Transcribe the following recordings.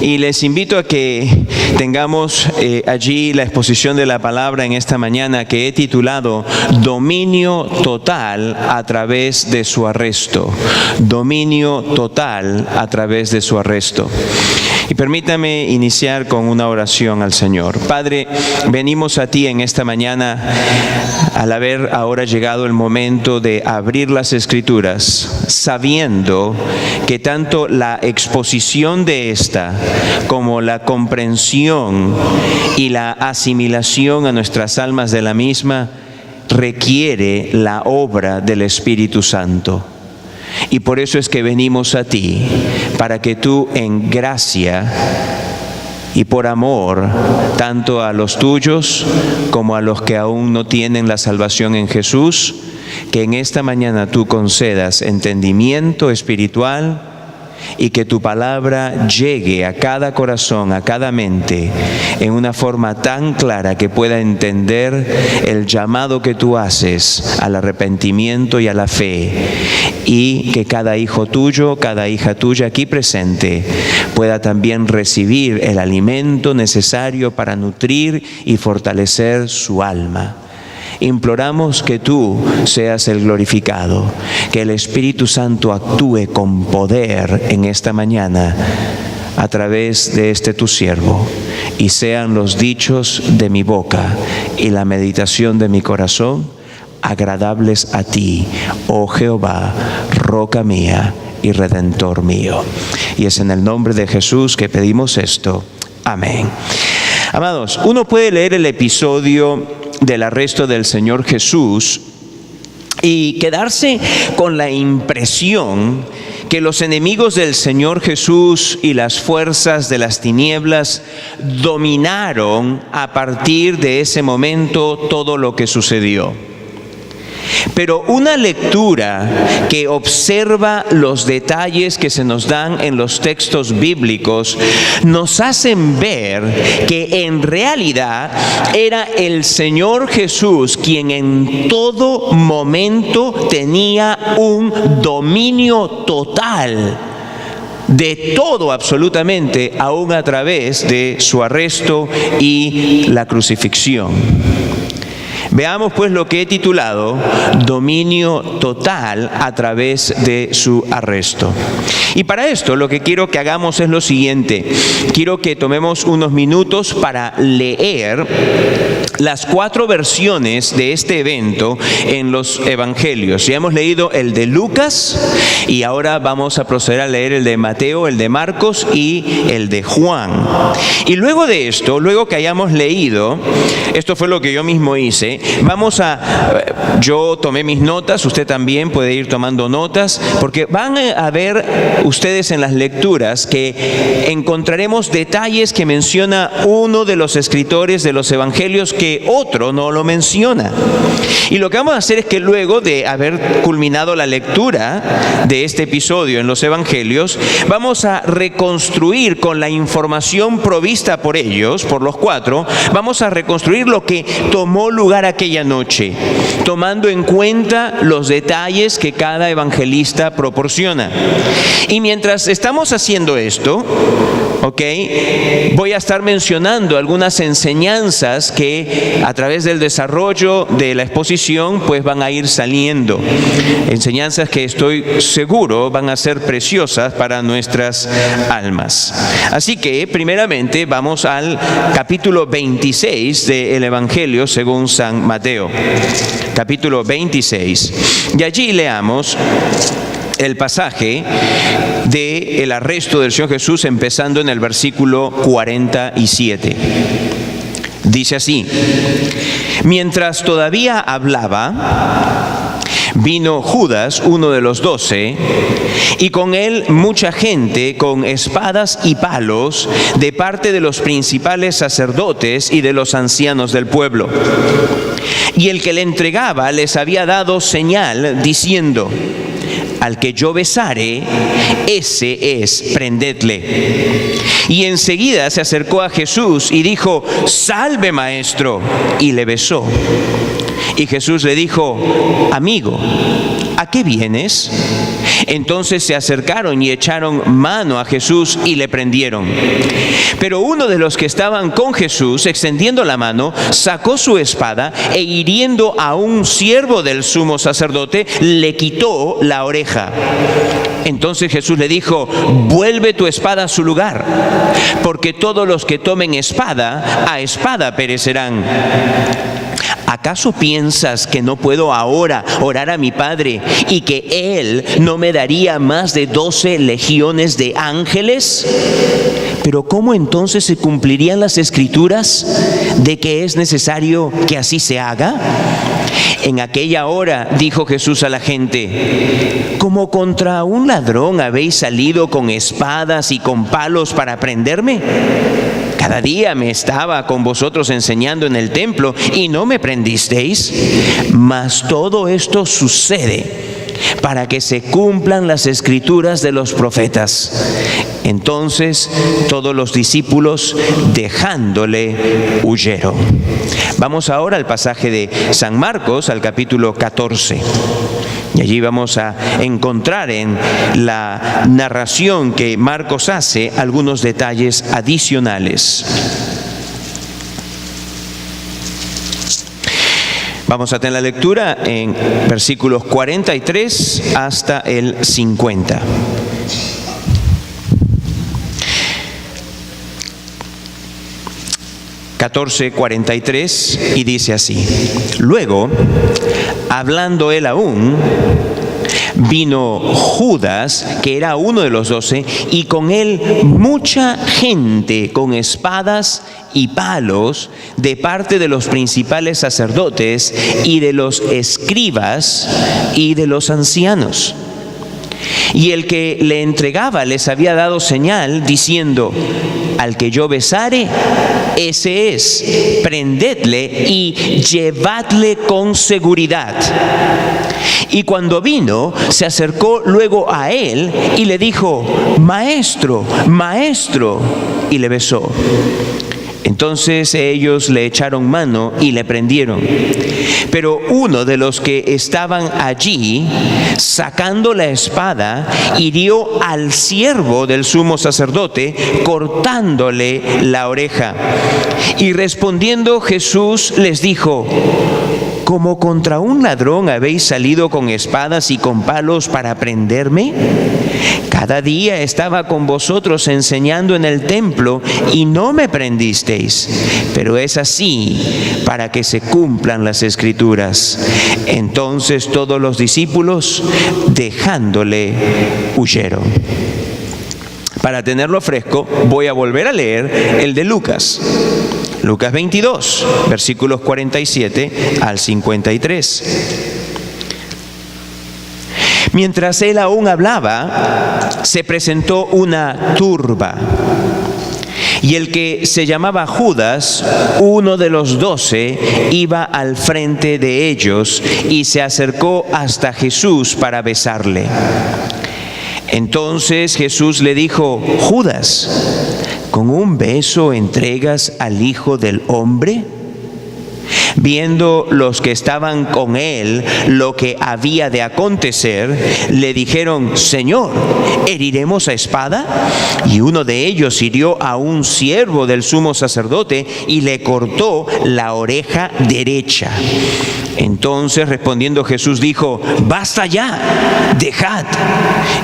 Y les invito a que tengamos allí la exposición de la palabra en esta mañana que he titulado Dominio total a través de su arresto. Dominio total a través de su arresto. Y permítame iniciar con una oración al Señor. Padre, venimos a ti en esta mañana al haber ahora llegado el momento de abrir las Escrituras, sabiendo que tanto la exposición de esta como la comprensión y la asimilación a nuestras almas de la misma requiere la obra del Espíritu Santo. Y por eso es que venimos a ti, para que tú en gracia y por amor, tanto a los tuyos como a los que aún no tienen la salvación en Jesús, que en esta mañana tú concedas entendimiento espiritual y que tu palabra llegue a cada corazón, a cada mente, en una forma tan clara que pueda entender el llamado que tú haces al arrepentimiento y a la fe, y que cada hijo tuyo, cada hija tuya aquí presente pueda también recibir el alimento necesario para nutrir y fortalecer su alma. Imploramos que tú seas el glorificado, que el Espíritu Santo actúe con poder en esta mañana a través de este tu siervo, y sean los dichos de mi boca y la meditación de mi corazón agradables a ti, oh Jehová, roca mía y redentor mío. Y es en el nombre de Jesús que pedimos esto. Amén. Amados, uno puede leer el episodio del arresto del Señor Jesús y quedarse con la impresión que los enemigos del Señor Jesús y las fuerzas de las tinieblas dominaron a partir de ese momento todo lo que sucedió. Pero una lectura que observa los detalles que se nos dan en los textos bíblicos nos hacen ver que en realidad era el Señor Jesús quien en todo momento tenía un dominio total de todo absolutamente, aún a través de su arresto y la crucifixión. Veamos pues lo que he titulado Dominio total a través de su arresto. Y para esto lo que quiero que hagamos es lo siguiente. Quiero que tomemos unos minutos para leer las 4 versiones de este evento en los evangelios. Ya hemos leído el de Lucas y ahora vamos a proceder a leer el de Mateo, el de Marcos y el de Juan. Y luego de esto, luego que hayamos leído, esto fue lo que yo mismo hice, yo tomé mis notas, usted también puede ir tomando notas, porque van a ver ustedes en las lecturas que encontraremos detalles que menciona uno de los escritores de los evangelios que otro no lo menciona. Y lo que vamos a hacer es que luego de haber culminado la lectura de este episodio en los evangelios, vamos a reconstruir con la información provista por ellos, por los 4, vamos a reconstruir lo que tomó lugar aquella noche, tomando en cuenta los detalles que cada evangelista proporciona. Y mientras estamos haciendo esto, voy a estar mencionando algunas enseñanzas que a través del desarrollo de la exposición pues van a ir saliendo. Enseñanzas que estoy seguro van a ser preciosas para nuestras almas. Así que primeramente vamos al capítulo 26 del Evangelio según San Mateo. Capítulo 26. Y allí leamos el pasaje del arresto del Señor Jesús, empezando en el versículo 47. Dice así: mientras todavía hablaba, vino Judas, uno de los 12, y con él mucha gente con espadas y palos de parte de los principales sacerdotes y de los ancianos del pueblo. Y el que le entregaba les había dado señal diciendo: al que yo besare, ese es, prendedle. Y enseguida se acercó a Jesús y dijo: salve, maestro, y le besó. Y Jesús le dijo: amigo, ¿a qué vienes? Entonces se acercaron y echaron mano a Jesús y le prendieron. Pero uno de los que estaban con Jesús, extendiendo la mano, sacó su espada e hiriendo a un siervo del sumo sacerdote, le quitó la oreja. Entonces Jesús le dijo: vuelve tu espada a su lugar, porque todos los que tomen espada, a espada perecerán. ¿Acaso piensas que no puedo ahora orar a mi Padre y que Él no me daría más de 12 legiones de ángeles? Pero ¿cómo entonces se cumplirían las Escrituras de que es necesario que así se haga? En aquella hora dijo Jesús a la gente: ¿como contra un ladrón habéis salido con espadas y con palos para prenderme? Cada día me estaba con vosotros enseñando en el templo y no me prendisteis. Mas todo esto sucede para que se cumplan las Escrituras de los profetas. Entonces todos los discípulos, dejándole, huyeron. Vamos ahora al pasaje de San Marcos, al capítulo 14. Y allí vamos a encontrar en la narración que Marcos hace algunos detalles adicionales. Vamos a tener la lectura en versículos 43 hasta el 50. (14:43) y dice así: Luego, hablando él aún, vino Judas, que era uno de los 12, y con él mucha gente con espadas y palos de parte de los principales sacerdotes y de los escribas y de los ancianos. Y el que le entregaba les había dado señal diciendo: al que yo besare, ese es, prendedle y llevadle con seguridad. Y cuando vino, se acercó luego a él y le dijo: Maestro, Maestro, y le besó. Entonces ellos le echaron mano y le prendieron. Pero uno de los que estaban allí, sacando la espada, hirió al siervo del sumo sacerdote, cortándole la oreja. Y respondiendo Jesús les dijo: ¿como contra un ladrón habéis salido con espadas y con palos para prenderme? Cada día estaba con vosotros enseñando en el templo y no me prendisteis, pero es así para que se cumplan las Escrituras. Entonces todos los discípulos, dejándole, huyeron. Para tenerlo fresco, voy a volver a leer el de Lucas. Lucas 22, versículos 47 al 53. Mientras él aún hablaba, se presentó una turba. Y el que se llamaba Judas, uno de los 12, iba al frente de ellos y se acercó hasta Jesús para besarle. Entonces Jesús le dijo: Judas, ¿con un beso entregas al Hijo del Hombre? Viendo los que estaban con él lo que había de acontecer, le dijeron: Señor, ¿heriremos a espada? Y uno de ellos hirió a un siervo del sumo sacerdote y le cortó la oreja derecha. Entonces respondiendo Jesús dijo: Basta ya, dejad.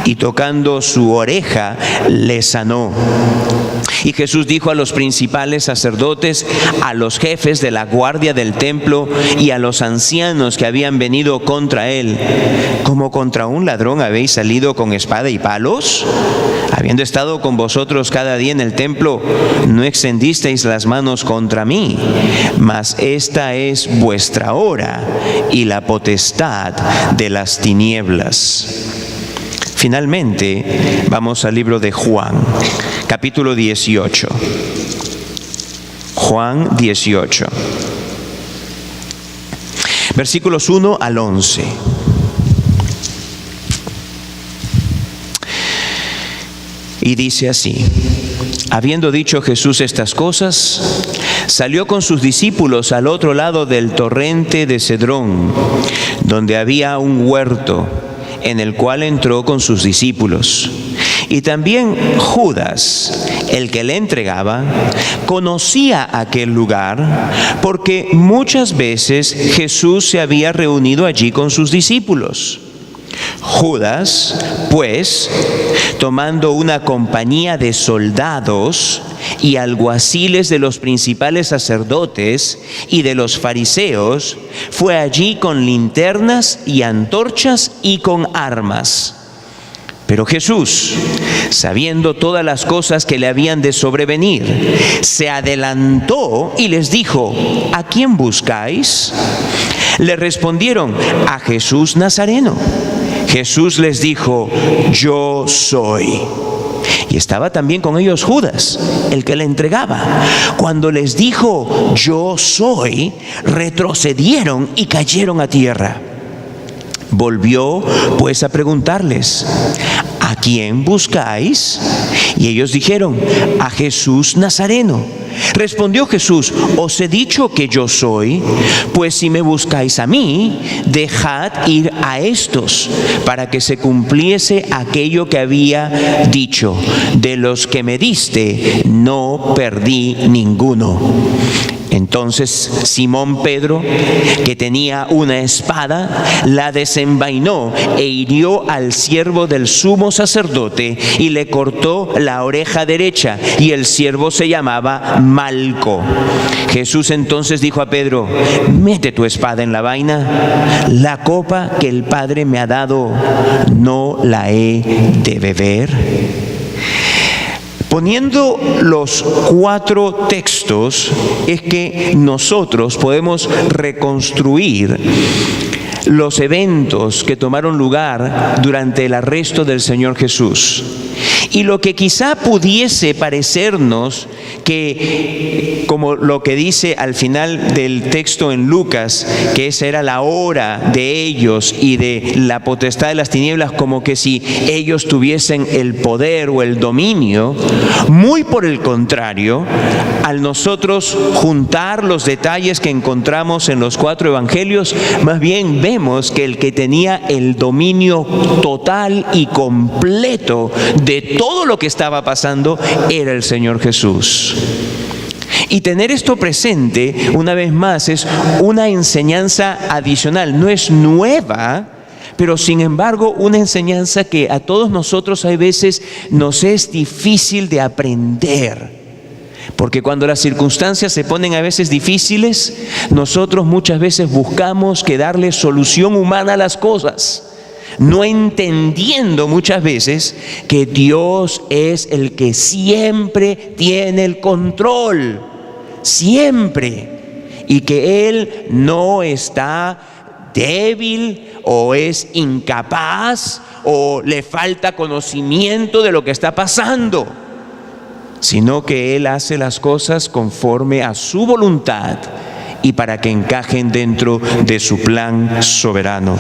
Y tocando su oreja le sanó. Y Jesús dijo a los principales sacerdotes, a los jefes de la guardia del templo y a los ancianos que habían venido contra él: ¿como contra un ladrón habéis salido con espada y palos? Habiendo estado con vosotros cada día en el templo, no extendisteis las manos contra mí, mas esta es vuestra hora y la potestad de las tinieblas. Finalmente, vamos al libro de Juan, capítulo 18. Juan 18. Versículos 1 al 11. Y dice así: habiendo dicho Jesús estas cosas, salió con sus discípulos al otro lado del torrente de Cedrón, donde había un huerto, en el cual entró con sus discípulos. Y también Judas, el que le entregaba, conocía aquel lugar porque muchas veces Jesús se había reunido allí con sus discípulos. Judas, pues, tomando una compañía de soldados y alguaciles de los principales sacerdotes y de los fariseos, fue allí con linternas y antorchas y con armas. Pero Jesús, sabiendo todas las cosas que le habían de sobrevenir, se adelantó y les dijo: ¿a quién buscáis? Le respondieron: a Jesús Nazareno. Jesús les dijo: yo soy. Y estaba también con ellos Judas, el que le entregaba. Cuando les dijo: yo soy, retrocedieron y cayeron a tierra. Volvió pues a preguntarles: ¿a quién buscáis? Y ellos dijeron: a Jesús Nazareno. Respondió Jesús: os he dicho que yo soy. Pues si me buscáis a mí, dejad ir a estos, para que se cumpliese aquello que había dicho: de los que me diste, no perdí ninguno. Entonces Simón Pedro, que tenía una espada, la desenvainó e hirió al siervo del sumo sacerdote y le cortó la oreja derecha, y el siervo se llamaba Malco. Jesús entonces dijo a Pedro: mete tu espada en la vaina. La copa que el Padre me ha dado, ¿no la he de beber? Poniendo los 4 textos es que nosotros podemos reconstruir los eventos que tomaron lugar durante el arresto del Señor Jesús. Y lo que quizá pudiese parecernos que, como lo que dice al final del texto en Lucas, que esa era la hora de ellos y de la potestad de las tinieblas, como que si ellos tuviesen el poder o el dominio, muy por el contrario, al nosotros juntar los detalles que encontramos en los 4 evangelios, más bien vemos que el que tenía el dominio total y completo de todo lo que estaba pasando era el Señor Jesús. Y tener esto presente, una vez más, es una enseñanza adicional. No es nueva, pero sin embargo una enseñanza que a todos nosotros a veces nos es difícil de aprender. Porque cuando las circunstancias se ponen a veces difíciles, nosotros muchas veces buscamos que darle solución humana a las cosas, no entendiendo muchas veces que Dios es el que siempre tiene el control, siempre, y que Él no está débil o es incapaz o le falta conocimiento de lo que está pasando, sino que Él hace las cosas conforme a su voluntad y para que encajen dentro de su plan soberano.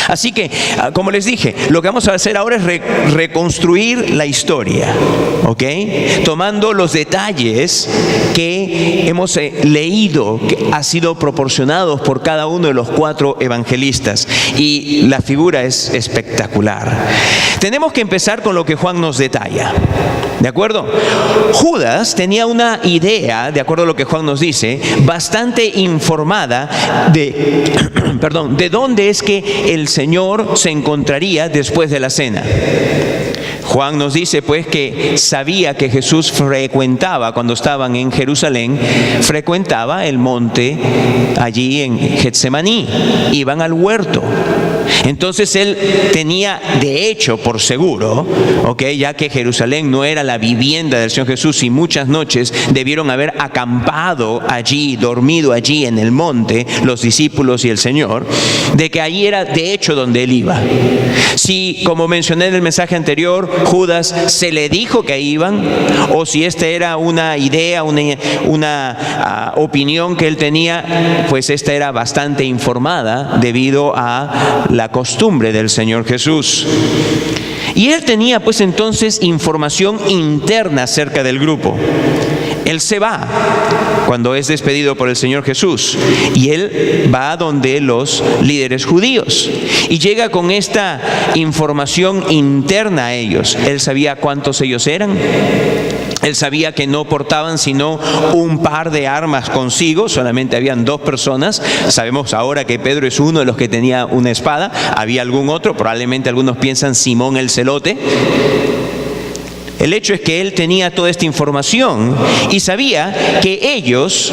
Así que, como les dije, lo que vamos a hacer ahora es reconstruir la historia, ¿ok? Tomando los detalles que hemos leído, que han sido proporcionados por cada uno de los 4 evangelistas. Y la figura es espectacular. Tenemos que empezar con lo que Juan nos detalla, ¿de acuerdo? Judas tenía una idea, de acuerdo a lo que Juan nos dice, bastante informada de dónde es que el Señor se encontraría después de la cena. Juan nos dice pues que sabía que Jesús frecuentaba, cuando estaban en Jerusalén, frecuentaba el monte allí en Getsemaní, iban al huerto. Entonces él tenía de hecho por seguro, ya que Jerusalén no era la vivienda del Señor Jesús y muchas noches debieron haber acampado allí, dormido allí en el monte, los discípulos y el Señor, de que allí era de hecho donde él iba. Si, como mencioné en el mensaje anterior, Judas se le dijo que iban, o si esta era una idea, una opinión que él tenía, pues esta era bastante informada debido a la costumbre del Señor Jesús. Y él tenía pues entonces información interna acerca del grupo. Él se va cuando es despedido por el Señor Jesús y él va donde los líderes judíos y llega con esta información interna a ellos. Él sabía cuántos ellos eran. Él sabía que no portaban sino un par de armas consigo, solamente habían 2 personas. Sabemos ahora que Pedro es uno de los que tenía una espada. Había algún otro, probablemente algunos piensan Simón el celote. El hecho es que él tenía toda esta información y sabía que ellos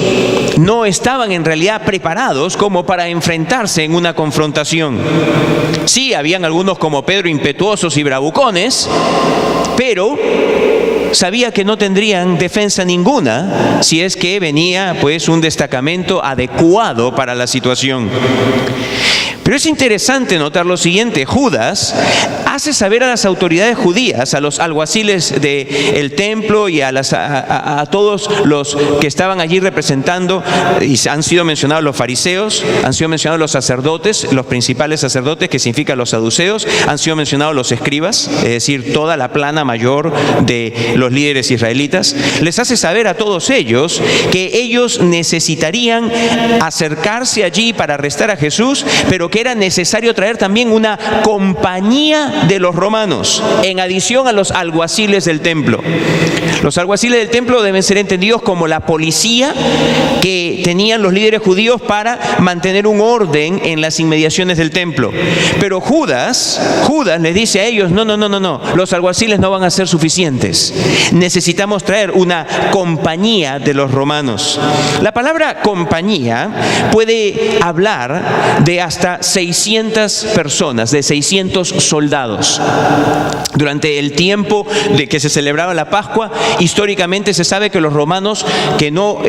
no estaban en realidad preparados como para enfrentarse en una confrontación. Sí, habían algunos como Pedro impetuosos y bravucones, pero sabía que no tendrían defensa ninguna si es que venía pues un destacamento adecuado para la situación. Pero es interesante notar lo siguiente: Judas hace saber a las autoridades judías, a los alguaciles del templo y a todos los que estaban allí representando, y han sido mencionados los fariseos, han sido mencionados los sacerdotes, los principales sacerdotes, que significan los saduceos, han sido mencionados los escribas, es decir, toda la plana mayor de los líderes israelitas. Les hace saber a todos ellos que ellos necesitarían acercarse allí para arrestar a Jesús, pero que era necesario traer también una compañía de los romanos, en adición a los alguaciles del templo. Los alguaciles del templo deben ser entendidos como la policía que tenían los líderes judíos para mantener un orden en las inmediaciones del templo. Pero Judas les dice a ellos: no, los alguaciles no van a ser suficientes. Necesitamos traer una compañía de los romanos. La palabra compañía puede hablar de hasta 600 personas, de 600 soldados. Durante el tiempo de que se celebraba la Pascua, históricamente se sabe que los romanos que no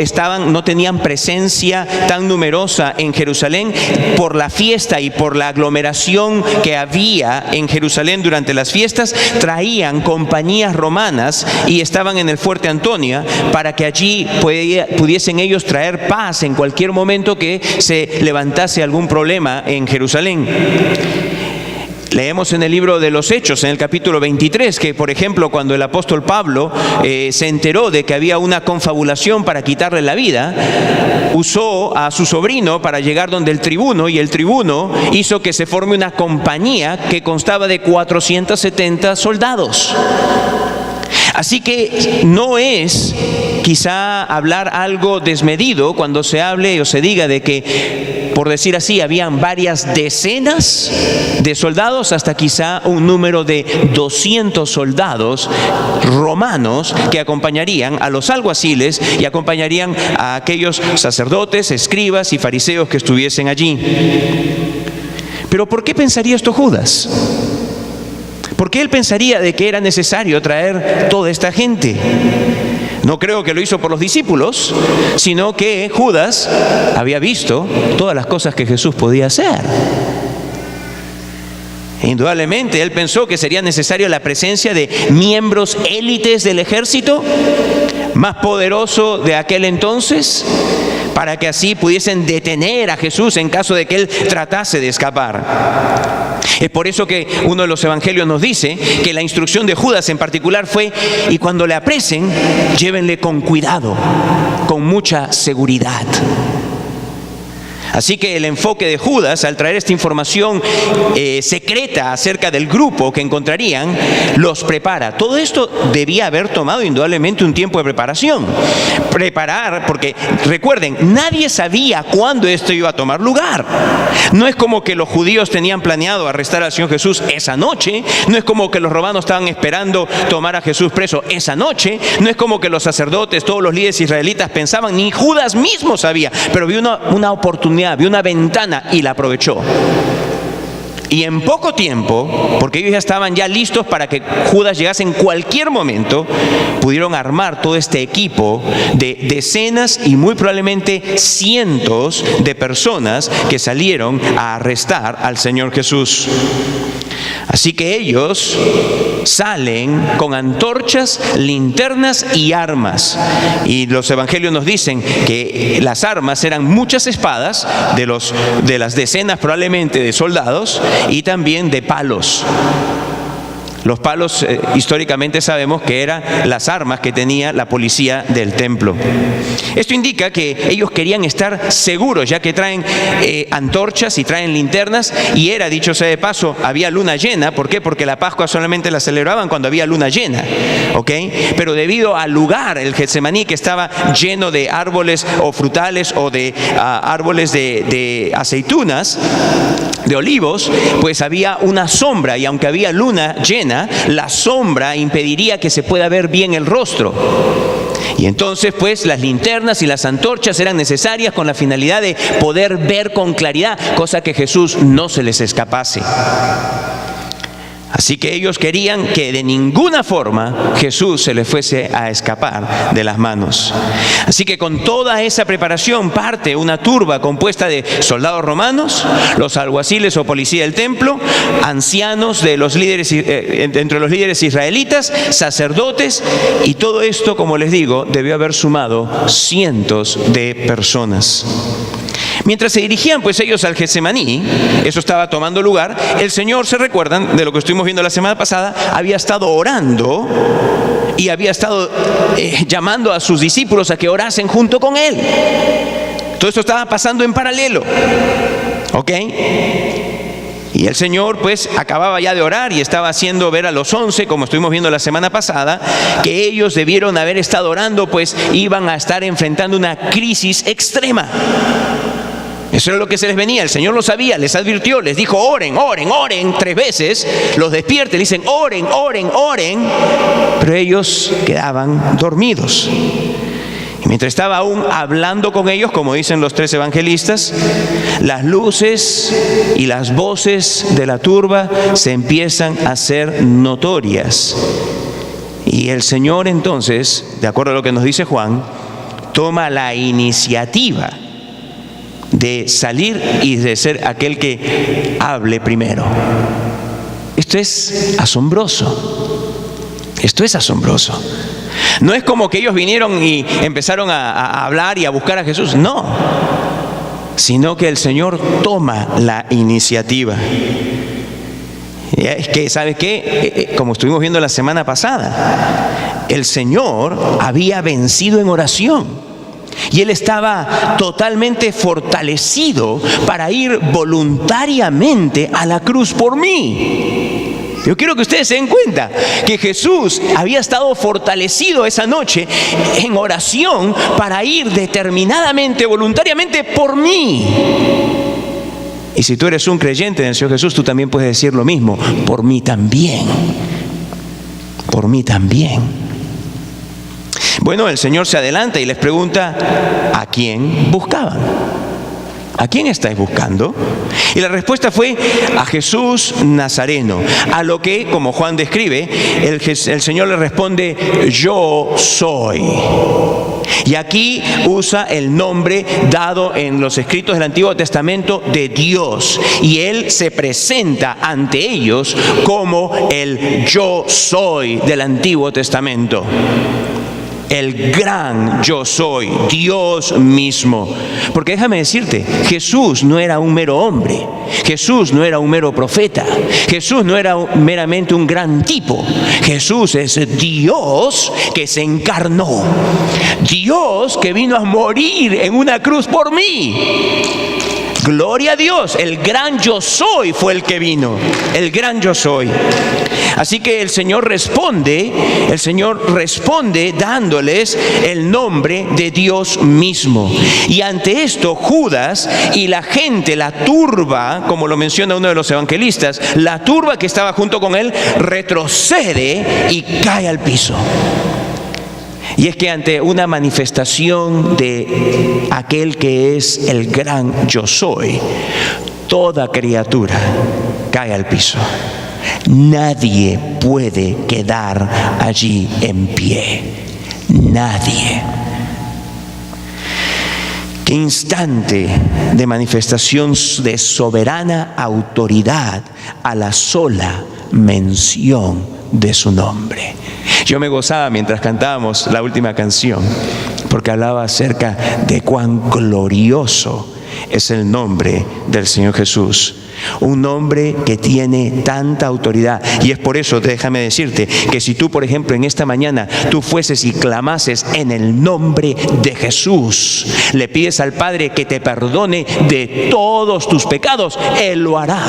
tenían presencia tan numerosa en Jerusalén, por la fiesta y por la aglomeración que había en Jerusalén durante las fiestas, traían compañías romanas y estaban en el fuerte Antonia para que allí pudiesen ellos traer paz en cualquier momento que se levantase algún problema en Jerusalén. Leemos en el libro de los Hechos, en el capítulo 23, que por ejemplo cuando el apóstol Pablo se enteró de que había una confabulación para quitarle la vida, usó a su sobrino para llegar donde el tribuno, y el tribuno hizo que se forme una compañía que constaba de 470 soldados. Así que no es quizá hablar algo desmedido cuando se hable o se diga de que, por decir así, habían varias decenas de soldados, hasta quizá un número de 200 soldados romanos que acompañarían a los alguaciles y acompañarían a aquellos sacerdotes, escribas y fariseos que estuviesen allí. Pero ¿por qué pensaría esto Judas? ¿Por qué él pensaría de que era necesario traer toda esta gente? No creo que lo hizo por los discípulos, sino que Judas había visto todas las cosas que Jesús podía hacer. Indudablemente él pensó que sería necesaria la presencia de miembros élites del ejército más poderoso de aquel entonces, para que así pudiesen detener a Jesús en caso de que él tratase de escapar. Es por eso que uno de los evangelios nos dice que la instrucción de Judas en particular fue: y cuando le apresen, llévenle con cuidado, con mucha seguridad. Así que el enfoque de Judas, al traer esta información secreta acerca del grupo que encontrarían, los prepara. Todo esto debía haber tomado indudablemente un tiempo de preparación. Preparar, porque recuerden, nadie sabía cuándo esto iba a tomar lugar. No es como que los judíos tenían planeado arrestar al Señor Jesús esa noche. No es como que los romanos estaban esperando tomar a Jesús preso esa noche. No es como que los sacerdotes, todos los líderes israelitas pensaban, ni Judas mismo sabía. Pero vio una oportunidad, vio una ventana y la aprovechó. Y en poco tiempo, porque ellos ya estaban listos para que Judas llegase en cualquier momento, pudieron armar todo este equipo de decenas y muy probablemente cientos de personas que salieron a arrestar al Señor Jesús. Así que ellos salen con antorchas, linternas y armas. Y los evangelios nos dicen que las armas eran muchas espadas de las decenas probablemente de soldados, y también de palos. Los palos históricamente sabemos que eran las armas que tenía la policía del templo. Esto indica que ellos querían estar seguros, ya que traen antorchas y traen linternas, y era, dicho sea de paso, había luna llena. ¿Por qué? Porque la Pascua solamente la celebraban cuando había luna llena, ¿ok? Pero debido al lugar, el Getsemaní, que estaba lleno de árboles o frutales o de árboles de aceitunas, de olivos, pues había una sombra, y aunque había luna llena, la sombra impediría que se pueda ver bien el rostro. Y entonces pues las linternas y las antorchas eran necesarias con la finalidad de poder ver con claridad, cosa que Jesús no se les escapase. Así que ellos querían que de ninguna forma Jesús se les fuese a escapar de las manos. Así que con toda esa preparación parte una turba compuesta de soldados romanos, los alguaciles o policía del templo, ancianos de los líderes, entre los líderes israelitas, sacerdotes, y todo esto, como les digo, debió haber sumado cientos de personas. Mientras se dirigían pues ellos al Getsemaní, eso estaba tomando lugar, el Señor, se recuerdan de lo que estuvimos viendo la semana pasada, había estado orando y había estado llamando a sus discípulos a que orasen junto con Él. Todo esto estaba pasando en paralelo, ¿ok? Y el Señor pues acababa ya de orar y estaba haciendo ver a los 11, como estuvimos viendo la semana pasada, que ellos debieron haber estado orando, pues iban a estar enfrentando una crisis extrema. Eso era lo que se les venía. El Señor lo sabía, les advirtió, les dijo: oren, oren, oren 3 veces. Los despierta y dicen: oren, oren, oren. Pero ellos quedaban dormidos. Y mientras estaba aún hablando con ellos, como dicen los 3 evangelistas, las luces y las voces de la turba se empiezan a hacer notorias. Y el Señor entonces, de acuerdo a lo que nos dice Juan, toma la iniciativa de salir y de ser aquel que hable primero. Esto es asombroso. Esto es asombroso. No es como que ellos vinieron y empezaron a hablar y a buscar a Jesús, no, sino que el Señor toma la iniciativa. Es que, ¿sabes qué? Como estuvimos viendo la semana pasada, el Señor había vencido en oración. Y Él estaba totalmente fortalecido para ir voluntariamente a la cruz por mí. Yo quiero que ustedes se den cuenta que Jesús había estado fortalecido esa noche en oración para ir determinadamente, voluntariamente por mí. Y si tú eres un creyente del Señor Jesús, tú también puedes decir lo mismo: por mí también. Por mí también. Bueno, el Señor se adelanta y les pregunta: ¿a quién buscaban? ¿A quién estáis buscando? Y la respuesta fue: a Jesús Nazareno. A lo que, como Juan describe, el Señor le responde: yo soy. Y aquí usa el nombre dado en los escritos del Antiguo Testamento de Dios. Y Él se presenta ante ellos como el yo soy del Antiguo Testamento. El gran yo soy, Dios mismo. Porque déjame decirte, Jesús no era un mero hombre, Jesús no era un mero profeta, Jesús no era meramente un gran tipo. Jesús es Dios que se encarnó, Dios que vino a morir en una cruz por mí. Gloria a Dios, el gran yo soy fue el que vino, el gran yo soy. Así que el Señor responde dándoles el nombre de Dios mismo. Y ante esto, Judas y la gente, la turba, como lo menciona uno de los evangelistas, la turba que estaba junto con él, retrocede y cae al piso. Y es que ante una manifestación de aquel que es el gran yo soy, toda criatura cae al piso. Nadie puede quedar allí en pie. Nadie. Qué instante de manifestación de soberana autoridad a la sola mención de su nombre. Yo me gozaba mientras cantábamos la última canción, porque hablaba acerca de cuán glorioso es el nombre del Señor Jesús. Un nombre que tiene tanta autoridad. Y es por eso, déjame decirte, que si tú, por ejemplo, en esta mañana, tú fueses y clamases en el nombre de Jesús, le pides al Padre que te perdone de todos tus pecados, Él lo hará.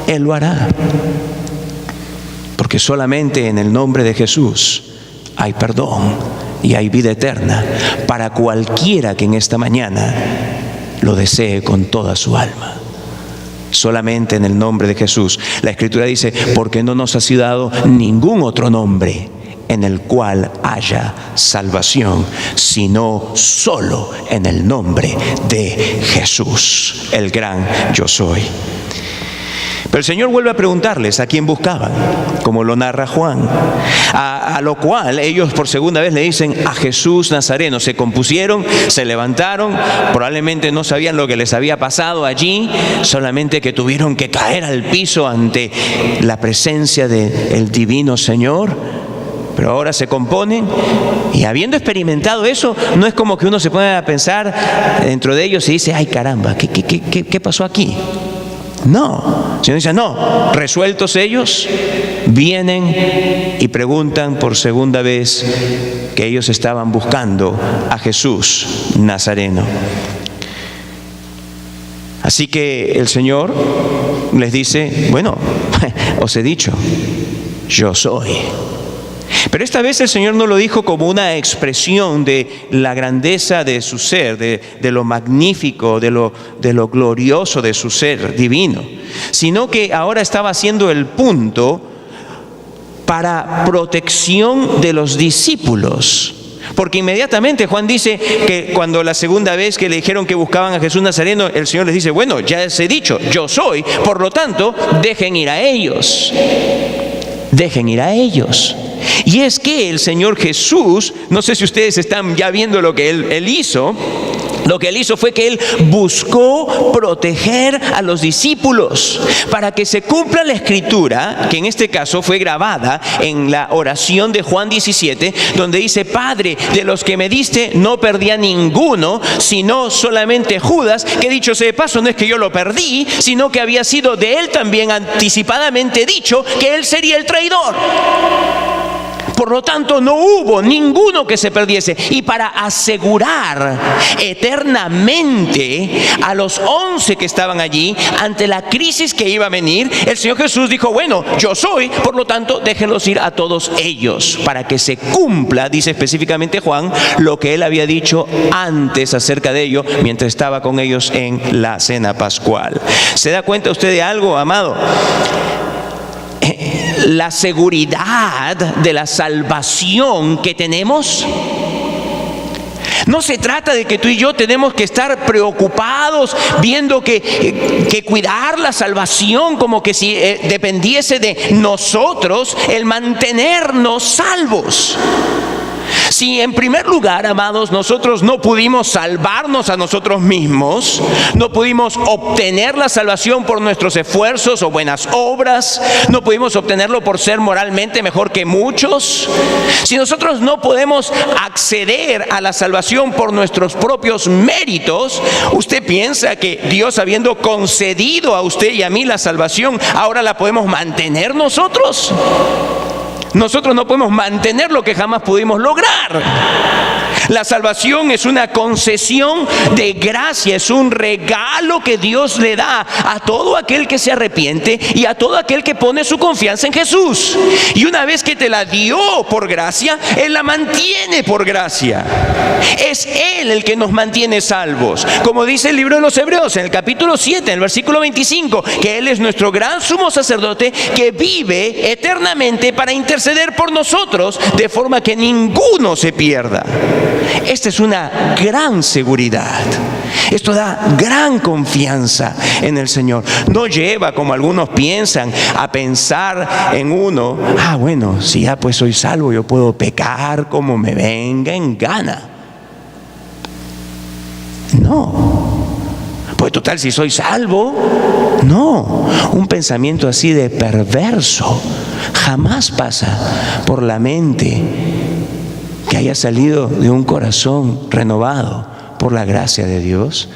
Él lo hará. Porque solamente en el nombre de Jesús hay perdón y hay vida eterna para cualquiera que en esta mañana lo desee con toda su alma. Solamente en el nombre de Jesús. La Escritura dice, porque no nos ha sido dado ningún otro nombre en el cual haya salvación, sino solo en el nombre de Jesús, el gran yo soy. Pero el Señor vuelve a preguntarles a quién buscaban, como lo narra Juan. A lo cual ellos por segunda vez le dicen a Jesús Nazareno. Se compusieron, se levantaron, probablemente no sabían lo que les había pasado allí, solamente que tuvieron que caer al piso ante la presencia del divino Señor. Pero ahora se componen y habiendo experimentado eso, no es como que uno se pone a pensar dentro de ellos y dice, ay caramba, ¿qué pasó aquí? No, el Señor dice, no, resueltos ellos, vienen y preguntan por segunda vez que ellos estaban buscando a Jesús Nazareno. Así que el Señor les dice, bueno, os he dicho, yo soy. Pero esta vez el Señor no lo dijo como una expresión de la grandeza de su ser, de lo magnífico, de lo glorioso de su ser divino, sino que ahora estaba haciendo el punto para protección de los discípulos. Porque inmediatamente Juan dice que cuando la segunda vez que le dijeron que buscaban a Jesús Nazareno, el Señor les dice, bueno, ya les he dicho, yo soy, por lo tanto, dejen ir a ellos. Dejen ir a ellos. Y es que el Señor Jesús, no sé si ustedes están ya viendo lo que Él hizo. Lo que Él hizo fue que Él buscó proteger a los discípulos para que se cumpla la Escritura, que en este caso fue grabada en la oración de Juan 17, donde dice, Padre, de los que me diste no perdí a ninguno, sino solamente Judas, que dicho sea de paso, no es que yo lo perdí, sino que había sido de él también anticipadamente dicho que él sería el traidor. Por lo tanto, no hubo ninguno que se perdiese. Y para asegurar eternamente a los 11 que estaban allí ante la crisis que iba a venir, el Señor Jesús dijo, bueno, yo soy, por lo tanto, déjenlos ir a todos ellos, para que se cumpla, dice específicamente Juan, lo que él había dicho antes acerca de ello, mientras estaba con ellos en la cena pascual. ¿Se da cuenta usted de algo, amado? La seguridad de la salvación que tenemos. No se trata de que tú y yo tenemos que estar preocupados viendo que cuidar la salvación como que si dependiese de nosotros el mantenernos salvos. Si en primer lugar, amados, nosotros no pudimos salvarnos a nosotros mismos, no pudimos obtener la salvación por nuestros esfuerzos o buenas obras, no pudimos obtenerlo por ser moralmente mejor que muchos, si nosotros no podemos acceder a la salvación por nuestros propios méritos, ¿usted piensa que Dios, habiendo concedido a usted y a mí la salvación, ahora la podemos mantener nosotros? Nosotros no podemos mantener lo que jamás pudimos lograr. La salvación es una concesión de gracia, es un regalo que Dios le da a todo aquel que se arrepiente y a todo aquel que pone su confianza en Jesús. Y una vez que te la dio por gracia, Él la mantiene por gracia. Es Él el que nos mantiene salvos. Como dice el libro de los Hebreos en el capítulo 7, en el versículo 25, que Él es nuestro gran sumo sacerdote que vive eternamente para interceder por nosotros, de forma que ninguno se pierda. Esta es una gran seguridad. Esto da gran confianza en el Señor. No lleva, como algunos piensan, a pensar en uno, bueno, si ya pues soy salvo, yo puedo pecar como me venga en gana. No. Pues total, si soy salvo. No, un pensamiento así de perverso jamás pasa por la mente que haya salido de un corazón renovado por la gracia de Dios?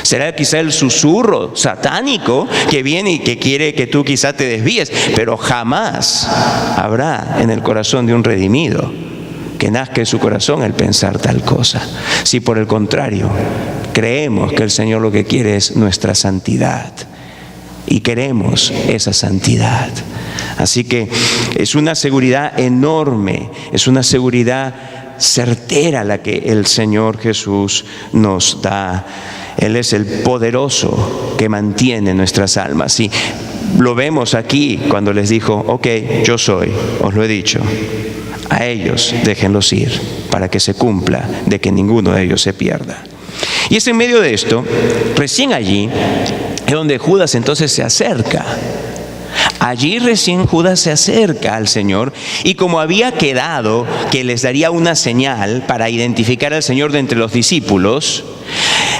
Será quizá el susurro satánico que viene y que quiere que tú quizá te desvíes, pero jamás habrá en el corazón de un redimido que nazca en su corazón el pensar tal cosa. Si por el contrario creemos que el Señor lo que quiere es nuestra santidad y queremos esa santidad. Así que es una seguridad enorme, es una seguridad certera la que el Señor Jesús nos da. Él es el poderoso que mantiene nuestras almas. Y lo vemos aquí cuando les dijo: ok, yo soy, os lo he dicho, a ellos déjenlos ir para que se cumpla de que ninguno de ellos se pierda. Y es en medio de esto, recién allí, es donde Judas entonces se acerca. Allí recién Judas se acerca al Señor, y como había quedado que les daría una señal para identificar al Señor de entre los discípulos,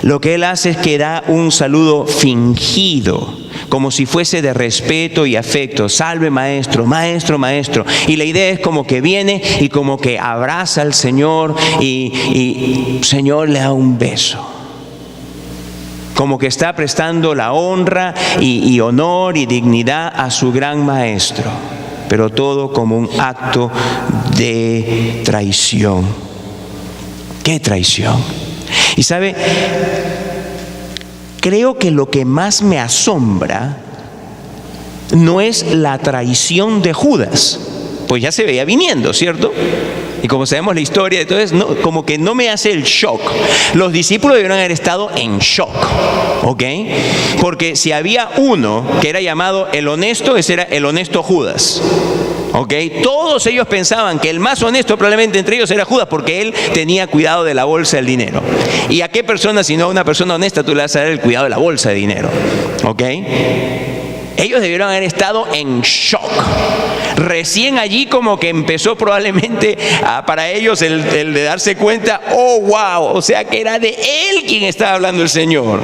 lo que él hace es que da un saludo fingido, como si fuese de respeto y afecto. Salve maestro, maestro, maestro. Y la idea es como que viene y como que abraza al Señor y Señor le da un beso. Como que está prestando la honra y honor y dignidad a su gran maestro. Pero todo como un acto de traición. ¿Qué traición? Y sabe, creo que lo que más me asombra no es la traición de Judas, pues ya se veía viniendo, ¿cierto? Y como sabemos la historia, entonces como que no me hace el shock. Los discípulos debieron haber estado en shock, ¿ok? Porque si había uno que era llamado el honesto, ese era el honesto Judas. ¿Ok? Todos ellos pensaban que el más honesto probablemente entre ellos era Judas, porque él tenía cuidado de la bolsa del dinero. ¿Y a qué persona, si no a una persona honesta, tú le vas a dar el cuidado de la bolsa de dinero? ¿Ok? Ellos debieron haber estado en shock. Recién allí como que empezó probablemente para ellos el de darse cuenta: oh wow, o sea que era de él quien estaba hablando el Señor.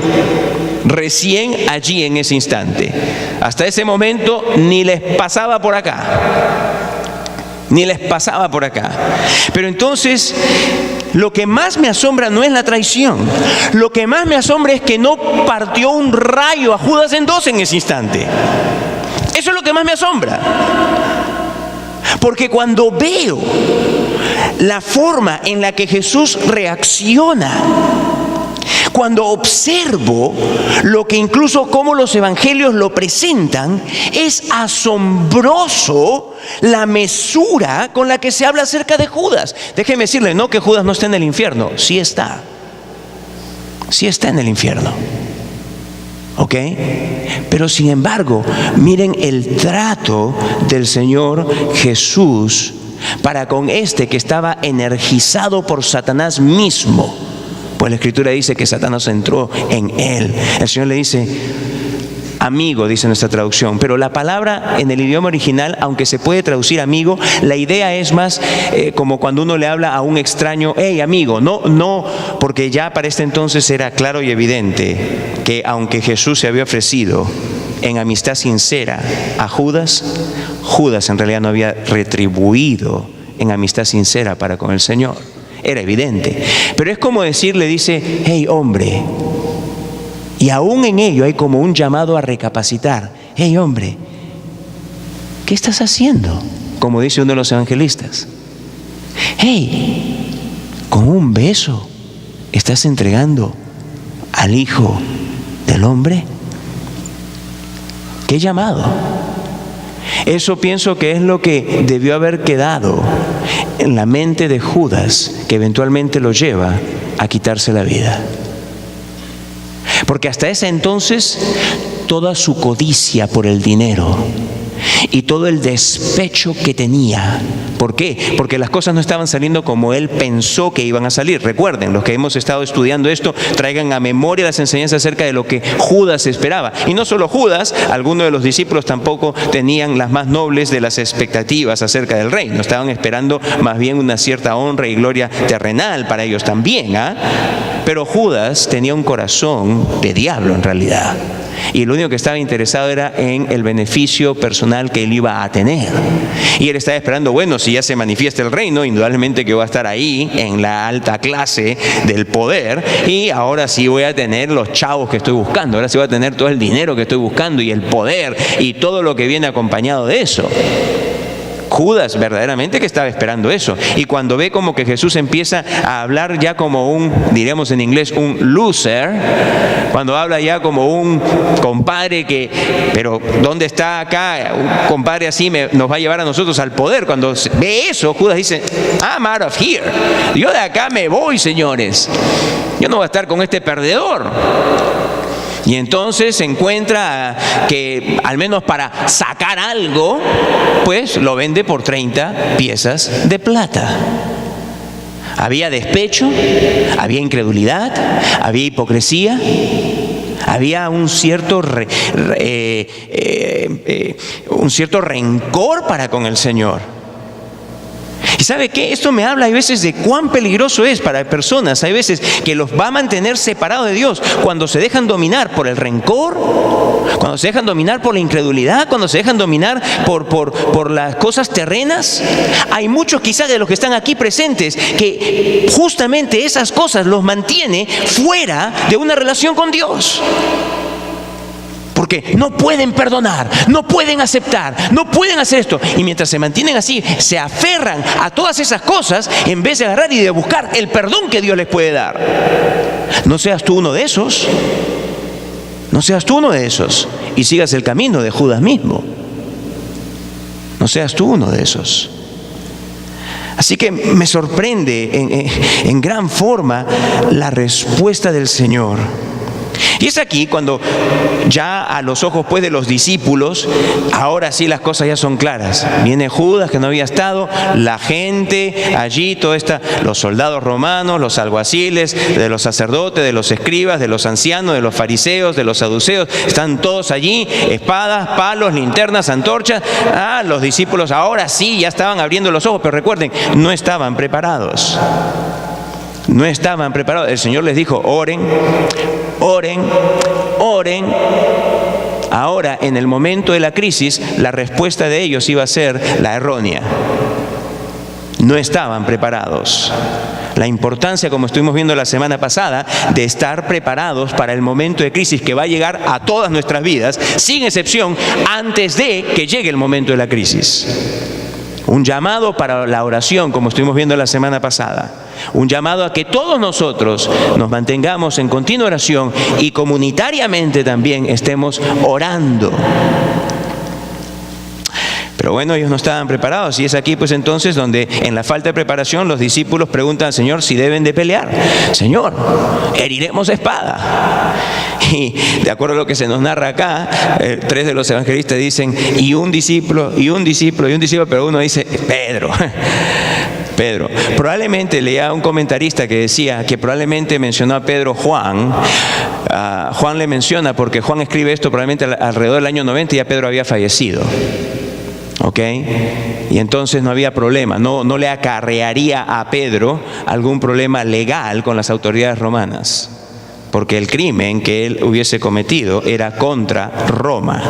Recién allí en ese instante. Hasta ese momento ni les pasaba por acá. Ni les pasaba por acá. Pero entonces, lo que más me asombra no es la traición. Lo que más me asombra es que no partió un rayo a Judas en dos en ese instante. Eso es lo que más me asombra. Porque cuando veo la forma en la que Jesús reacciona, cuando observo lo que incluso como los evangelios lo presentan, es asombroso la mesura con la que se habla acerca de Judas. Déjeme decirle, no que Judas no está en el infierno, sí está en el infierno, ¿ok? Pero sin embargo, miren el trato del Señor Jesús para con este que estaba energizado por Satanás mismo. Pues la Escritura dice que Satanás entró en él. El Señor le dice: amigo, dice nuestra traducción. Pero la palabra en el idioma original, aunque se puede traducir amigo, la idea es más como cuando uno le habla a un extraño: hey amigo. No, porque ya para este entonces era claro y evidente que aunque Jesús se había ofrecido en amistad sincera a Judas, Judas en realidad no había retribuido en amistad sincera para con el Señor. Era evidente. Pero es como decirle, dice: hey hombre. Y aún en ello hay como un llamado a recapacitar. Hey hombre, ¿qué estás haciendo? Como dice uno de los evangelistas. Hey, con un beso estás entregando al Hijo del Hombre. ¿Qué llamado? Eso pienso que es lo que debió haber quedado en la mente de Judas, que eventualmente lo lleva a quitarse la vida. Porque hasta ese entonces toda su codicia por el dinero y todo el despecho que tenía. ¿Por qué? Porque las cosas no estaban saliendo como él pensó que iban a salir. Recuerden, los que hemos estado estudiando esto, traigan a memoria las enseñanzas acerca de lo que Judas esperaba. Y no solo Judas, algunos de los discípulos tampoco tenían las más nobles de las expectativas acerca del reino. Estaban esperando más bien una cierta honra y gloria terrenal para ellos también, Pero Judas tenía un corazón de diablo en realidad. Y lo único que estaba interesado era en el beneficio personal que él iba a tener. Y él estaba esperando, bueno, si ya se manifiesta el reino, indudablemente que voy a estar ahí en la alta clase del poder, y ahora sí voy a tener los chavos que estoy buscando, ahora sí voy a tener todo el dinero que estoy buscando y el poder y todo lo que viene acompañado de eso. Judas verdaderamente que estaba esperando eso. Y cuando ve como que Jesús empieza a hablar ya como un, diríamos en inglés, un loser, cuando habla ya como un compadre que, pero ¿dónde está acá? Un compadre así nos va a llevar a nosotros al poder. Cuando ve eso, Judas dice, I'm out of here. Yo de acá me voy, señores. Yo no voy a estar con este perdedor. Y entonces se encuentra que al menos para sacar algo, pues lo vende por 30 piezas de plata. Había despecho, había incredulidad, había hipocresía, había un cierto rencor para con el Señor. ¿Y sabe qué? Esto me habla a veces de cuán peligroso es para personas. Hay veces que los va a mantener separados de Dios cuando se dejan dominar por el rencor, cuando se dejan dominar por la incredulidad, cuando se dejan dominar por las cosas terrenas. Hay muchos quizás de los que están aquí presentes que justamente esas cosas los mantiene fuera de una relación con Dios. Porque no pueden perdonar, no pueden aceptar, no pueden hacer esto. Y mientras se mantienen así, se aferran a todas esas cosas en vez de agarrar y de buscar el perdón que Dios les puede dar. No seas tú uno de esos. No seas tú uno de esos. Y sigas el camino de Judas mismo. No seas tú uno de esos. Así que me sorprende en gran forma la respuesta del Señor. Y es aquí cuando ya a los ojos pues de los discípulos, ahora sí las cosas ya son claras. Viene Judas que no había estado, la gente allí, los soldados romanos, los alguaciles, de los sacerdotes, de los escribas, de los ancianos, de los fariseos, de los saduceos, están todos allí, espadas, palos, linternas, antorchas. Los discípulos ahora sí ya estaban abriendo los ojos, pero recuerden, no estaban preparados. No estaban preparados. El Señor les dijo, oren, oren, oren. Ahora, en el momento de la crisis, la respuesta de ellos iba a ser la errónea. No estaban preparados. La importancia, como estuvimos viendo la semana pasada, de estar preparados para el momento de crisis que va a llegar a todas nuestras vidas, sin excepción, antes de que llegue el momento de la crisis. Un llamado para la oración, como estuvimos viendo la semana pasada. Un llamado a que todos nosotros nos mantengamos en continua oración y comunitariamente también estemos orando. Pero bueno, ellos no estaban preparados y es aquí pues entonces donde en la falta de preparación los discípulos preguntan al Señor si deben de pelear. Señor, heriremos espada. Y de acuerdo a lo que se nos narra acá, 3 de los evangelistas dicen y un discípulo, pero uno dice Pedro. Probablemente leía un comentarista que decía que probablemente mencionó a Pedro Juan. Juan le menciona porque Juan escribe esto probablemente alrededor del año 90 y ya Pedro había fallecido. ¿Ok? Y entonces no había problema, no le acarrearía a Pedro algún problema legal con las autoridades romanas, porque el crimen que él hubiese cometido era contra Roma.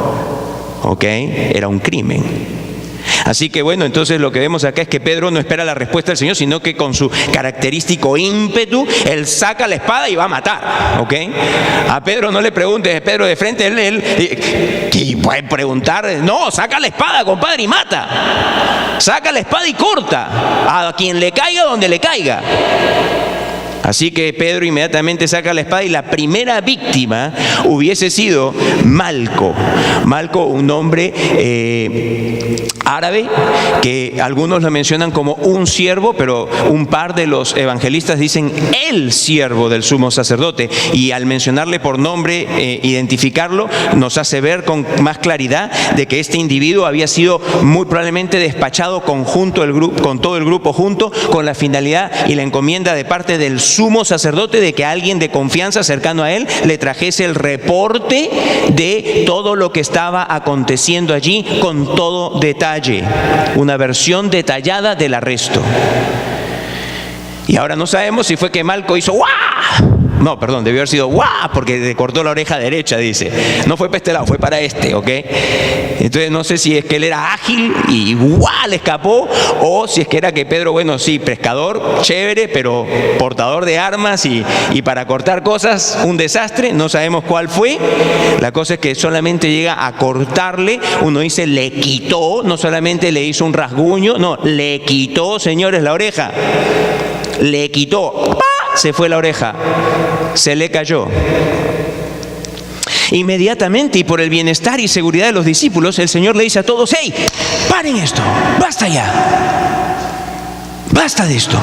¿Ok? Era un crimen. Así que bueno, entonces lo que vemos acá es que Pedro no espera la respuesta del Señor, sino que con su característico ímpetu, él saca la espada y va a matar, ¿ok? A Pedro no le preguntes, Pedro de frente, él que puede preguntar, no, saca la espada, compadre, y mata. Saca la espada y corta, a quien le caiga donde le caiga. Así que Pedro inmediatamente saca la espada y la primera víctima hubiese sido Malco. Malco, un hombre árabe que algunos lo mencionan como un siervo, pero un par de los evangelistas dicen el siervo del sumo sacerdote. Y al mencionarle por nombre, identificarlo, nos hace ver con más claridad de que este individuo había sido muy probablemente despachado con todo el grupo junto, con la finalidad y la encomienda de parte del sumo sacerdote de que alguien de confianza cercano a él le trajese el reporte de todo lo que estaba aconteciendo allí con todo detalle, una versión detallada del arresto. Y ahora no sabemos si fue que Malco hizo ¡guau! No, perdón, debió haber sido ¡guau! Porque le cortó la oreja derecha, dice. No fue para este lado, fue para este, ¿ok? Entonces no sé si es que él era ágil y ¡guau! Le escapó, o si es que era que Pedro, bueno, sí, pescador, chévere, pero portador de armas y para cortar cosas, un desastre. No sabemos cuál fue. La cosa es que solamente llega a cortarle. Uno dice, le quitó, no solamente le hizo un rasguño, no, le quitó, señores, la oreja. Le quitó. ¡Pah! Se fue la oreja. Se le cayó. Inmediatamente, y por el bienestar y seguridad de los discípulos, el Señor le dice a todos: ¡hey! ¡Paren esto! ¡Basta ya! ¡Basta de esto!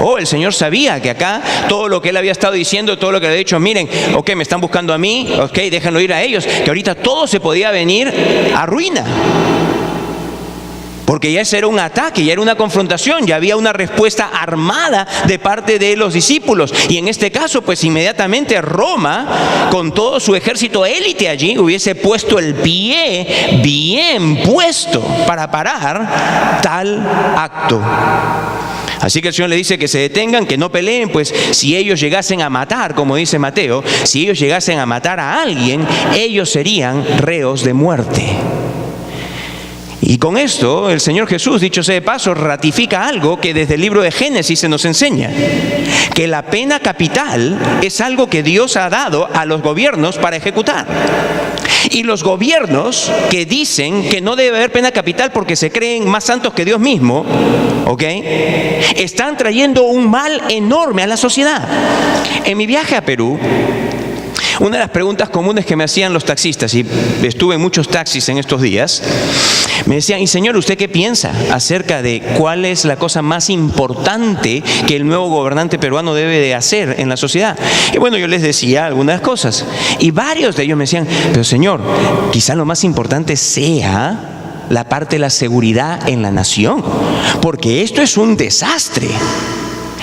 Oh, el Señor sabía que acá todo lo que Él había estado diciendo, todo lo que le había dicho, miren, ok, me están buscando a mí, ok, déjenlo ir a ellos, que ahorita todo se podía venir a ruina. Porque ya ese era un ataque, ya era una confrontación, ya había una respuesta armada de parte de los discípulos. Y en este caso, pues inmediatamente Roma, con todo su ejército élite allí, hubiese puesto el pie bien puesto para parar tal acto. Así que el Señor le dice que se detengan, que no peleen, pues si ellos llegasen a matar, como dice Mateo, si ellos llegasen a matar a alguien, ellos serían reos de muerte. Y con esto, el Señor Jesús, dicho sea de paso, ratifica algo que desde el libro de Génesis se nos enseña: que la pena capital es algo que Dios ha dado a los gobiernos para ejecutar. Y los gobiernos que dicen que no debe haber pena capital porque se creen más santos que Dios mismo, ¿ok?, están trayendo un mal enorme a la sociedad. En mi viaje a Perú, una de las preguntas comunes que me hacían los taxistas, y estuve en muchos taxis en estos días, me decían: y señor, ¿usted qué piensa acerca de cuál es la cosa más importante que el nuevo gobernante peruano debe de hacer en la sociedad? Y bueno, yo les decía algunas cosas, y varios de ellos me decían: pero señor, quizá lo más importante sea la parte de la seguridad en la nación, porque esto es un desastre.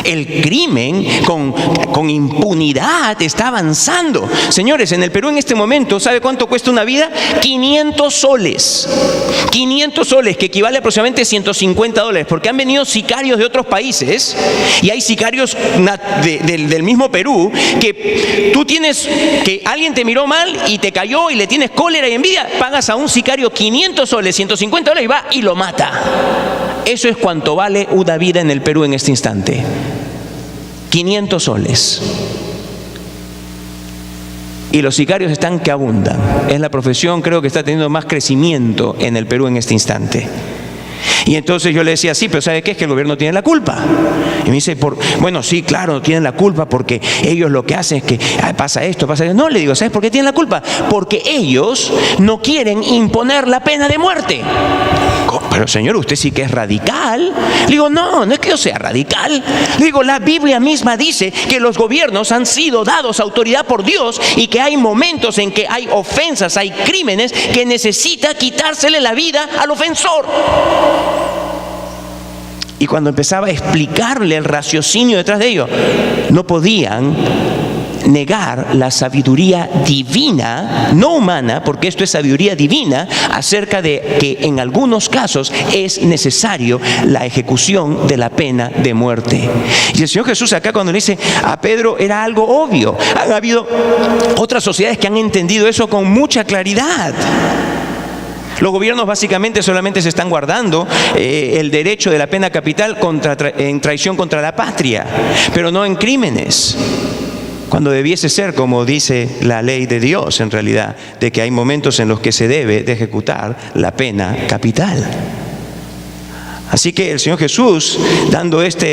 El crimen con impunidad está avanzando. Señores, en el Perú en este momento, ¿sabe cuánto cuesta una vida? 500 soles. 500 soles, que equivale a aproximadamente $150, porque han venido sicarios de otros países, y hay sicarios del mismo Perú, que tú tienes, que alguien te miró mal y te cayó y le tienes cólera y envidia, pagas a un sicario 500 soles, $150 y va y lo mata. Eso es cuánto vale una vida en el Perú en este instante. 500 soles. Y los sicarios están que abundan. Es la profesión, creo, que está teniendo más crecimiento en el Perú en este instante. Y entonces yo le decía: sí, pero ¿sabe qué? Es que el gobierno tiene la culpa. Y me dice: bueno, sí, claro, tienen la culpa porque ellos lo que hacen es que pasa esto, pasa eso. No, le digo: ¿sabes por qué tienen la culpa? Porque ellos no quieren imponer la pena de muerte. Pero señor, usted sí que es radical. Le digo: no es que yo sea radical. Le digo: la Biblia misma dice que los gobiernos han sido dados autoridad por Dios y que hay momentos en que hay ofensas, hay crímenes que necesita quitársele la vida al ofensor. Y cuando empezaba a explicarle el raciocinio detrás de ello, no podían negar la sabiduría divina, no humana, porque esto es sabiduría divina, acerca de que en algunos casos es necesario la ejecución de la pena de muerte. Y el Señor Jesús acá, cuando le dice a Pedro, era algo obvio. Han habido otras sociedades que han entendido eso con mucha claridad. Los gobiernos básicamente solamente se están guardando el derecho de la pena capital en traición contra la patria, pero no en crímenes, cuando debiese ser, como dice la ley de Dios en realidad, de que hay momentos en los que se debe de ejecutar la pena capital. Así que el Señor Jesús, dando esto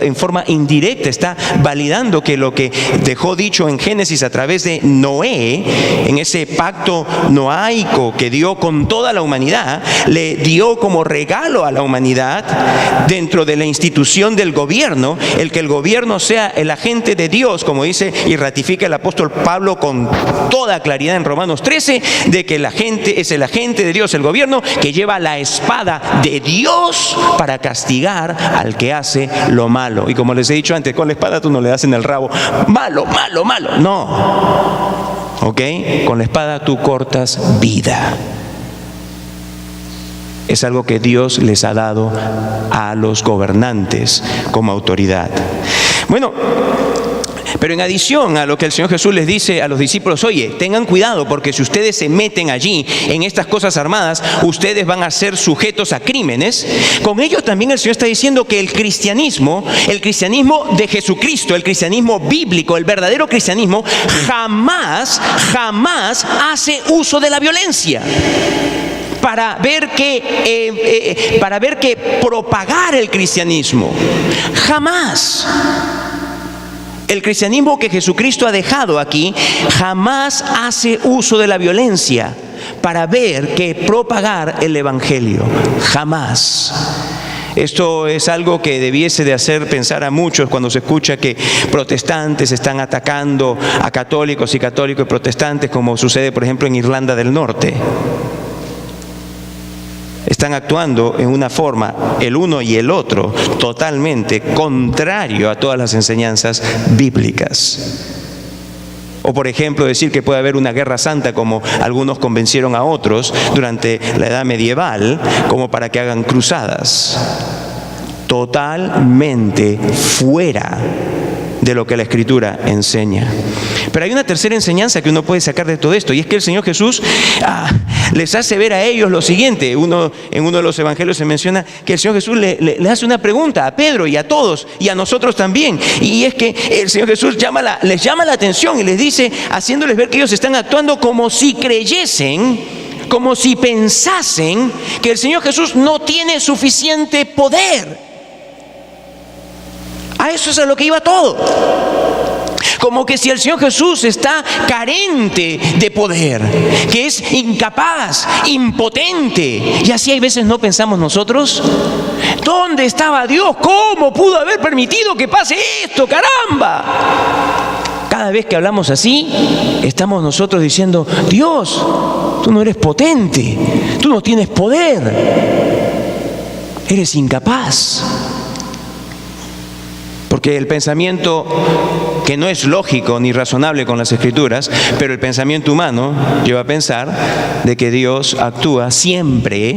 en forma indirecta, está validando que lo que dejó dicho en Génesis a través de Noé, en ese pacto noaico que dio con toda la humanidad, le dio como regalo a la humanidad, dentro de la institución del gobierno, el que el gobierno sea el agente de Dios, como dice y ratifica el apóstol Pablo con toda claridad en Romanos 13, de que la gente es el agente de Dios, el gobierno, que lleva la espada de Dios para castigar al que hace lo malo. Y como les he dicho antes, con la espada tú no le das en el rabo: malo, malo, malo. No. ¿Ok? Con la espada tú cortas vida. Es algo que Dios les ha dado a los gobernantes como autoridad. Bueno, Pero en adición a lo que el Señor Jesús les dice a los discípulos, oye, tengan cuidado porque si ustedes se meten allí en estas cosas armadas, ustedes van a ser sujetos a crímenes. Con ello también el Señor está diciendo que el cristianismo de Jesucristo, el cristianismo bíblico, el verdadero cristianismo, jamás hace uso de la violencia para ver que propagar el cristianismo. Jamás. El cristianismo que Jesucristo ha dejado aquí jamás hace uso de la violencia para ver que propagar el evangelio. Jamás. Esto es algo que debiese de hacer pensar a muchos cuando se escucha que protestantes están atacando a católicos y protestantes, como sucede por ejemplo en Irlanda del Norte. Están actuando en una forma, el uno y el otro, totalmente contrario a todas las enseñanzas bíblicas. O por ejemplo decir que puede haber una guerra santa, como algunos convencieron a otros durante la edad medieval, como para que hagan cruzadas. Totalmente fuera de lo que la Escritura enseña. Pero hay una tercera enseñanza que uno puede sacar de todo esto, y es que el Señor Jesús les hace ver a ellos lo siguiente. En uno de los evangelios se menciona que el Señor Jesús le hace una pregunta a Pedro y a todos, y a nosotros también, y es que el Señor Jesús les llama la atención y les dice, haciéndoles ver que ellos están actuando como si creyesen, como si pensasen que el Señor Jesús no tiene suficiente poder. A eso es a lo que iba todo. Como que si el Señor Jesús está carente de poder, que es incapaz, impotente. Y así hay veces no pensamos nosotros. ¿Dónde estaba Dios? ¿Cómo pudo haber permitido que pase esto? ¡Caramba! Cada vez que hablamos así, estamos nosotros diciendo, Dios, tú no eres potente, tú no tienes poder, eres incapaz. Porque el pensamiento, que no es lógico ni razonable con las Escrituras, pero el pensamiento humano lleva a pensar de que Dios actúa siempre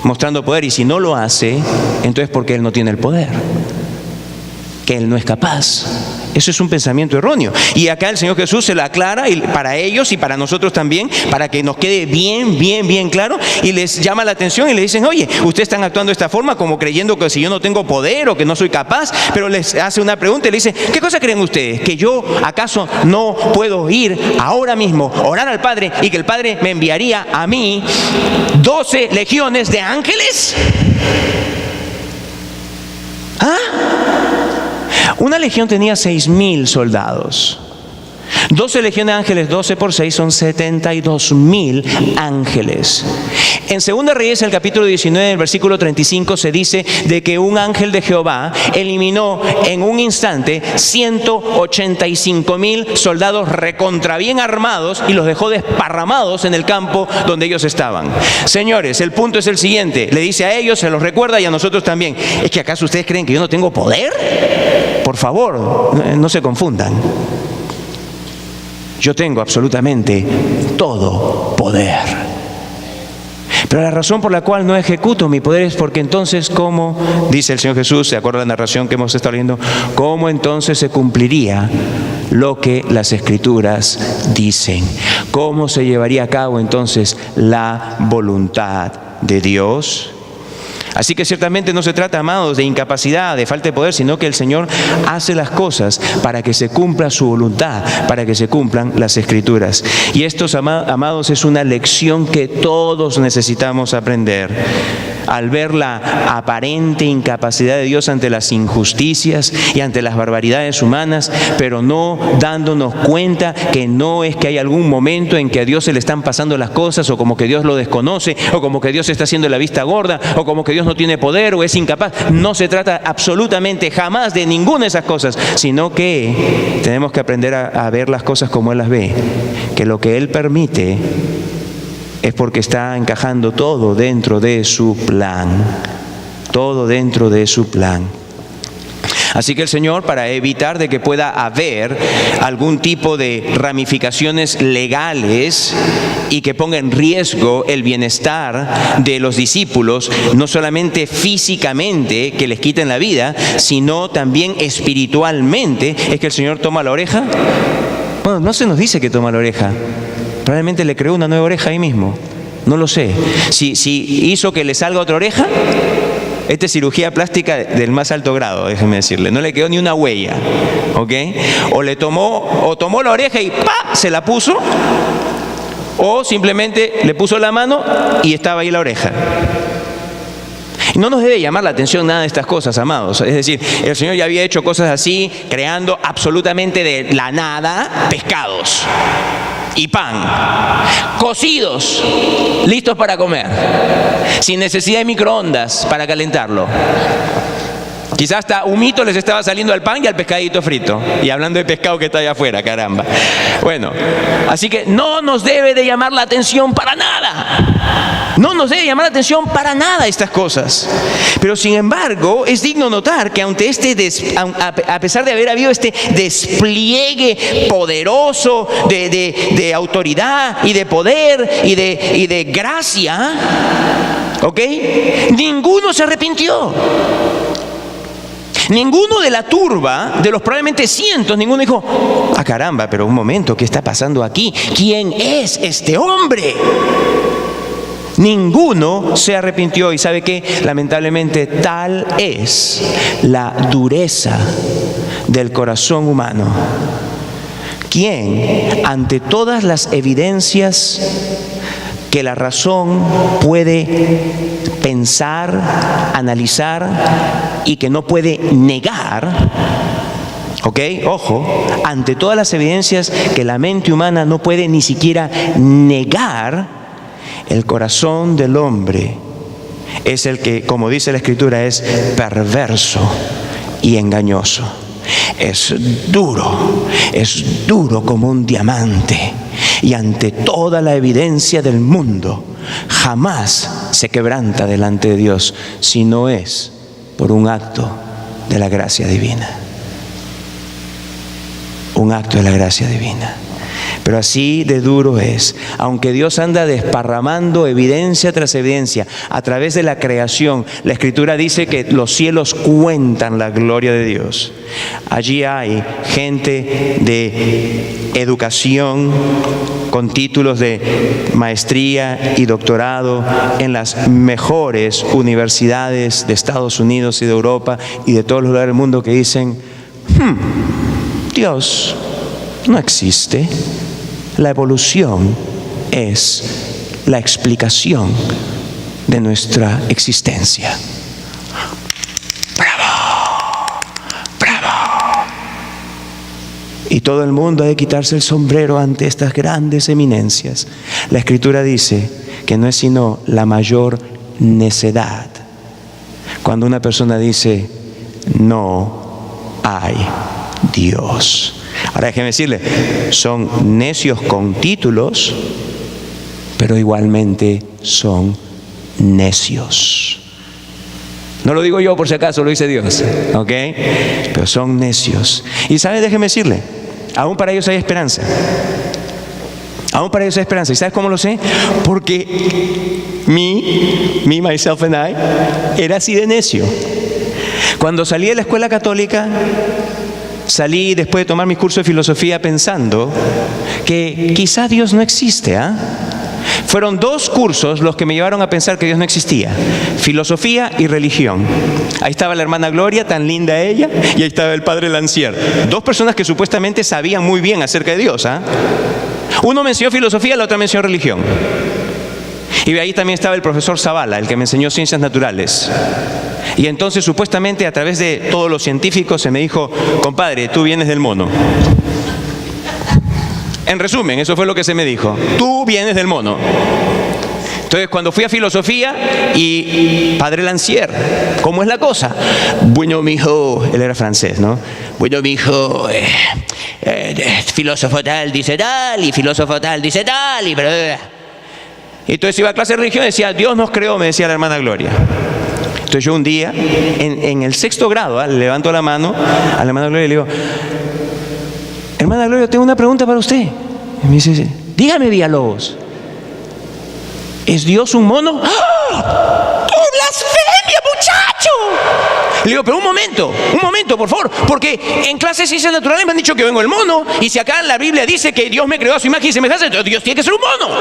mostrando poder, y si no lo hace, entonces porque Él no tiene el poder, que Él no es capaz. Eso es un pensamiento erróneo. Y acá el Señor Jesús se lo aclara, y para ellos y para nosotros también, para que nos quede bien claro, y les llama la atención y le dicen, oye, ustedes están actuando de esta forma como creyendo que si yo no tengo poder o que no soy capaz, pero les hace una pregunta y le dice, ¿qué cosa creen ustedes? ¿Que yo acaso no puedo ir ahora mismo, orar al Padre, y que el Padre me enviaría a mí 12 legiones de ángeles? Una legión tenía 6,000 soldados. 12 legiones de ángeles, 12 por 6 son 72,000 ángeles. En 2 Reyes, el capítulo 19, el versículo 35, se dice de que un ángel de Jehová eliminó en un instante 185,000 soldados recontra bien armados y los dejó desparramados en el campo donde ellos estaban. Señores, el punto es el siguiente. Le dice a ellos, se los recuerda, y a nosotros también. ¿Es que acaso ustedes creen que yo no tengo poder? Por favor, no se confundan. Yo tengo absolutamente todo poder. Pero la razón por la cual no ejecuto mi poder es porque entonces, ¿cómo? Dice el Señor Jesús, ¿se acuerda la narración que hemos estado leyendo? ¿Cómo entonces se cumpliría lo que las Escrituras dicen? ¿Cómo se llevaría a cabo entonces la voluntad de Dios? Así que ciertamente no se trata, amados, de incapacidad, de falta de poder, sino que el Señor hace las cosas para que se cumpla su voluntad, para que se cumplan las Escrituras. Y esto, amados, es una lección que todos necesitamos aprender. Al ver la aparente incapacidad de Dios ante las injusticias y ante las barbaridades humanas, pero no dándonos cuenta que no es que hay algún momento en que a Dios se le están pasando las cosas, o como que Dios lo desconoce, o como que Dios está haciendo la vista gorda, o como que Dios no tiene poder o es incapaz. No se trata absolutamente jamás de ninguna de esas cosas, sino que tenemos que aprender a ver las cosas como Él las ve, que lo que Él permite es porque está encajando todo dentro de su plan, todo dentro de su plan. Así que el Señor, para evitar de que pueda haber algún tipo de ramificaciones legales y que ponga en riesgo el bienestar de los discípulos, no solamente físicamente que les quiten la vida, sino también espiritualmente, es que el Señor toma la oreja. Bueno, no se nos dice que toma la oreja. Probablemente le creó una nueva oreja ahí mismo. No lo sé. Si hizo que le salga otra oreja, esta es cirugía plástica del más alto grado, déjeme decirle. No le quedó ni una huella, ¿ok? O tomó la oreja y ¡pa!, se la puso, o simplemente le puso la mano y estaba ahí la oreja. No nos debe llamar la atención nada de estas cosas, amados. Es decir, el Señor ya había hecho cosas así, creando absolutamente de la nada pescados y pan, cocidos, listos para comer, sin necesidad de microondas para calentarlo. Quizás hasta humito les estaba saliendo al pan y al pescadito frito. Y hablando de pescado que está allá afuera, caramba. Bueno, así que no nos debe de llamar la atención para nada. No nos debe llamar la atención para nada estas cosas. Pero sin embargo, es digno notar que ante a pesar de haber habido este despliegue poderoso de autoridad y de poder y de gracia, ¿ok?, ninguno se arrepintió. Ninguno de la turba, de los probablemente cientos, ninguno dijo: ah, caramba, pero un momento, ¿qué está pasando aquí? ¿Quién es este hombre? Ninguno se arrepintió. ¿Y sabe qué? Lamentablemente tal es la dureza del corazón humano. ¿Quién, ante todas las evidencias que la razón puede pensar, analizar y que no puede negar, ¿ok? Ojo, ante todas las evidencias que la mente humana no puede ni siquiera negar, el corazón del hombre es el que, como dice la Escritura, es perverso y engañoso. Es duro como un diamante. Y ante toda la evidencia del mundo, jamás se quebranta delante de Dios, si no es por un acto de la gracia divina. Un acto de la gracia divina. Pero así de duro es. Aunque Dios anda desparramando evidencia tras evidencia a través de la creación, la Escritura dice que los cielos cuentan la gloria de Dios. Allí hay gente de educación con títulos de maestría y doctorado en las mejores universidades de Estados Unidos y de Europa y de todos los lugares del mundo, que dicen: Dios no existe. La evolución es la explicación de nuestra existencia. ¡Bravo! ¡Bravo! Y todo el mundo ha de quitarse el sombrero ante estas grandes eminencias. La Escritura dice que no es sino la mayor necedad cuando una persona dice: no hay Dios. Ahora déjeme decirle, son necios con títulos, pero igualmente son necios. No lo digo yo por si acaso, lo dice Dios, ¿ok? Pero son necios. Y ¿sabe? Déjeme decirle, aún para ellos hay esperanza. Aún para ellos hay esperanza. ¿Y sabes cómo lo sé? Porque myself and I, era así de necio. Cuando salí de la escuela católica, salí después de tomar mi curso de filosofía pensando que quizá Dios no existe, ¿ah? Fueron 2 cursos los que me llevaron a pensar que Dios no existía: filosofía y religión. Ahí estaba la hermana Gloria, tan linda ella, y ahí estaba el padre Lancier. 2 personas que supuestamente sabían muy bien acerca de Dios, ¿ah? Uno me enseñó filosofía, la otra me enseñó religión. Y ahí también estaba el profesor Zavala, el que me enseñó ciencias naturales. Y entonces supuestamente a través de todos los científicos se me dijo: compadre, tú vienes del mono. En resumen, eso fue lo que se me dijo: tú vienes del mono. Entonces cuando fui a filosofía, y padre Lancier, ¿cómo es la cosa? Bueno, mijo, él era francés, ¿no? Bueno, mijo, filósofo tal dice tal, y filósofo tal dice tal, y entonces iba a clase de religión y decía: Dios nos creó, me decía la hermana Gloria. Entonces yo un día, en el 6º grado, le levanto la mano a la hermana Gloria y le digo, hermana Gloria, tengo una pregunta para usted. Y me dice, dígame, Villalobos, ¿es Dios un mono? ¡Ah! ¡Tú blasfemia, muchacho! Le digo, pero un momento, por favor, porque en clases de ciencias naturales me han dicho que vengo el mono, y si acá en la Biblia dice que Dios me creó a su imagen y semejanza, entonces Dios tiene que ser un mono.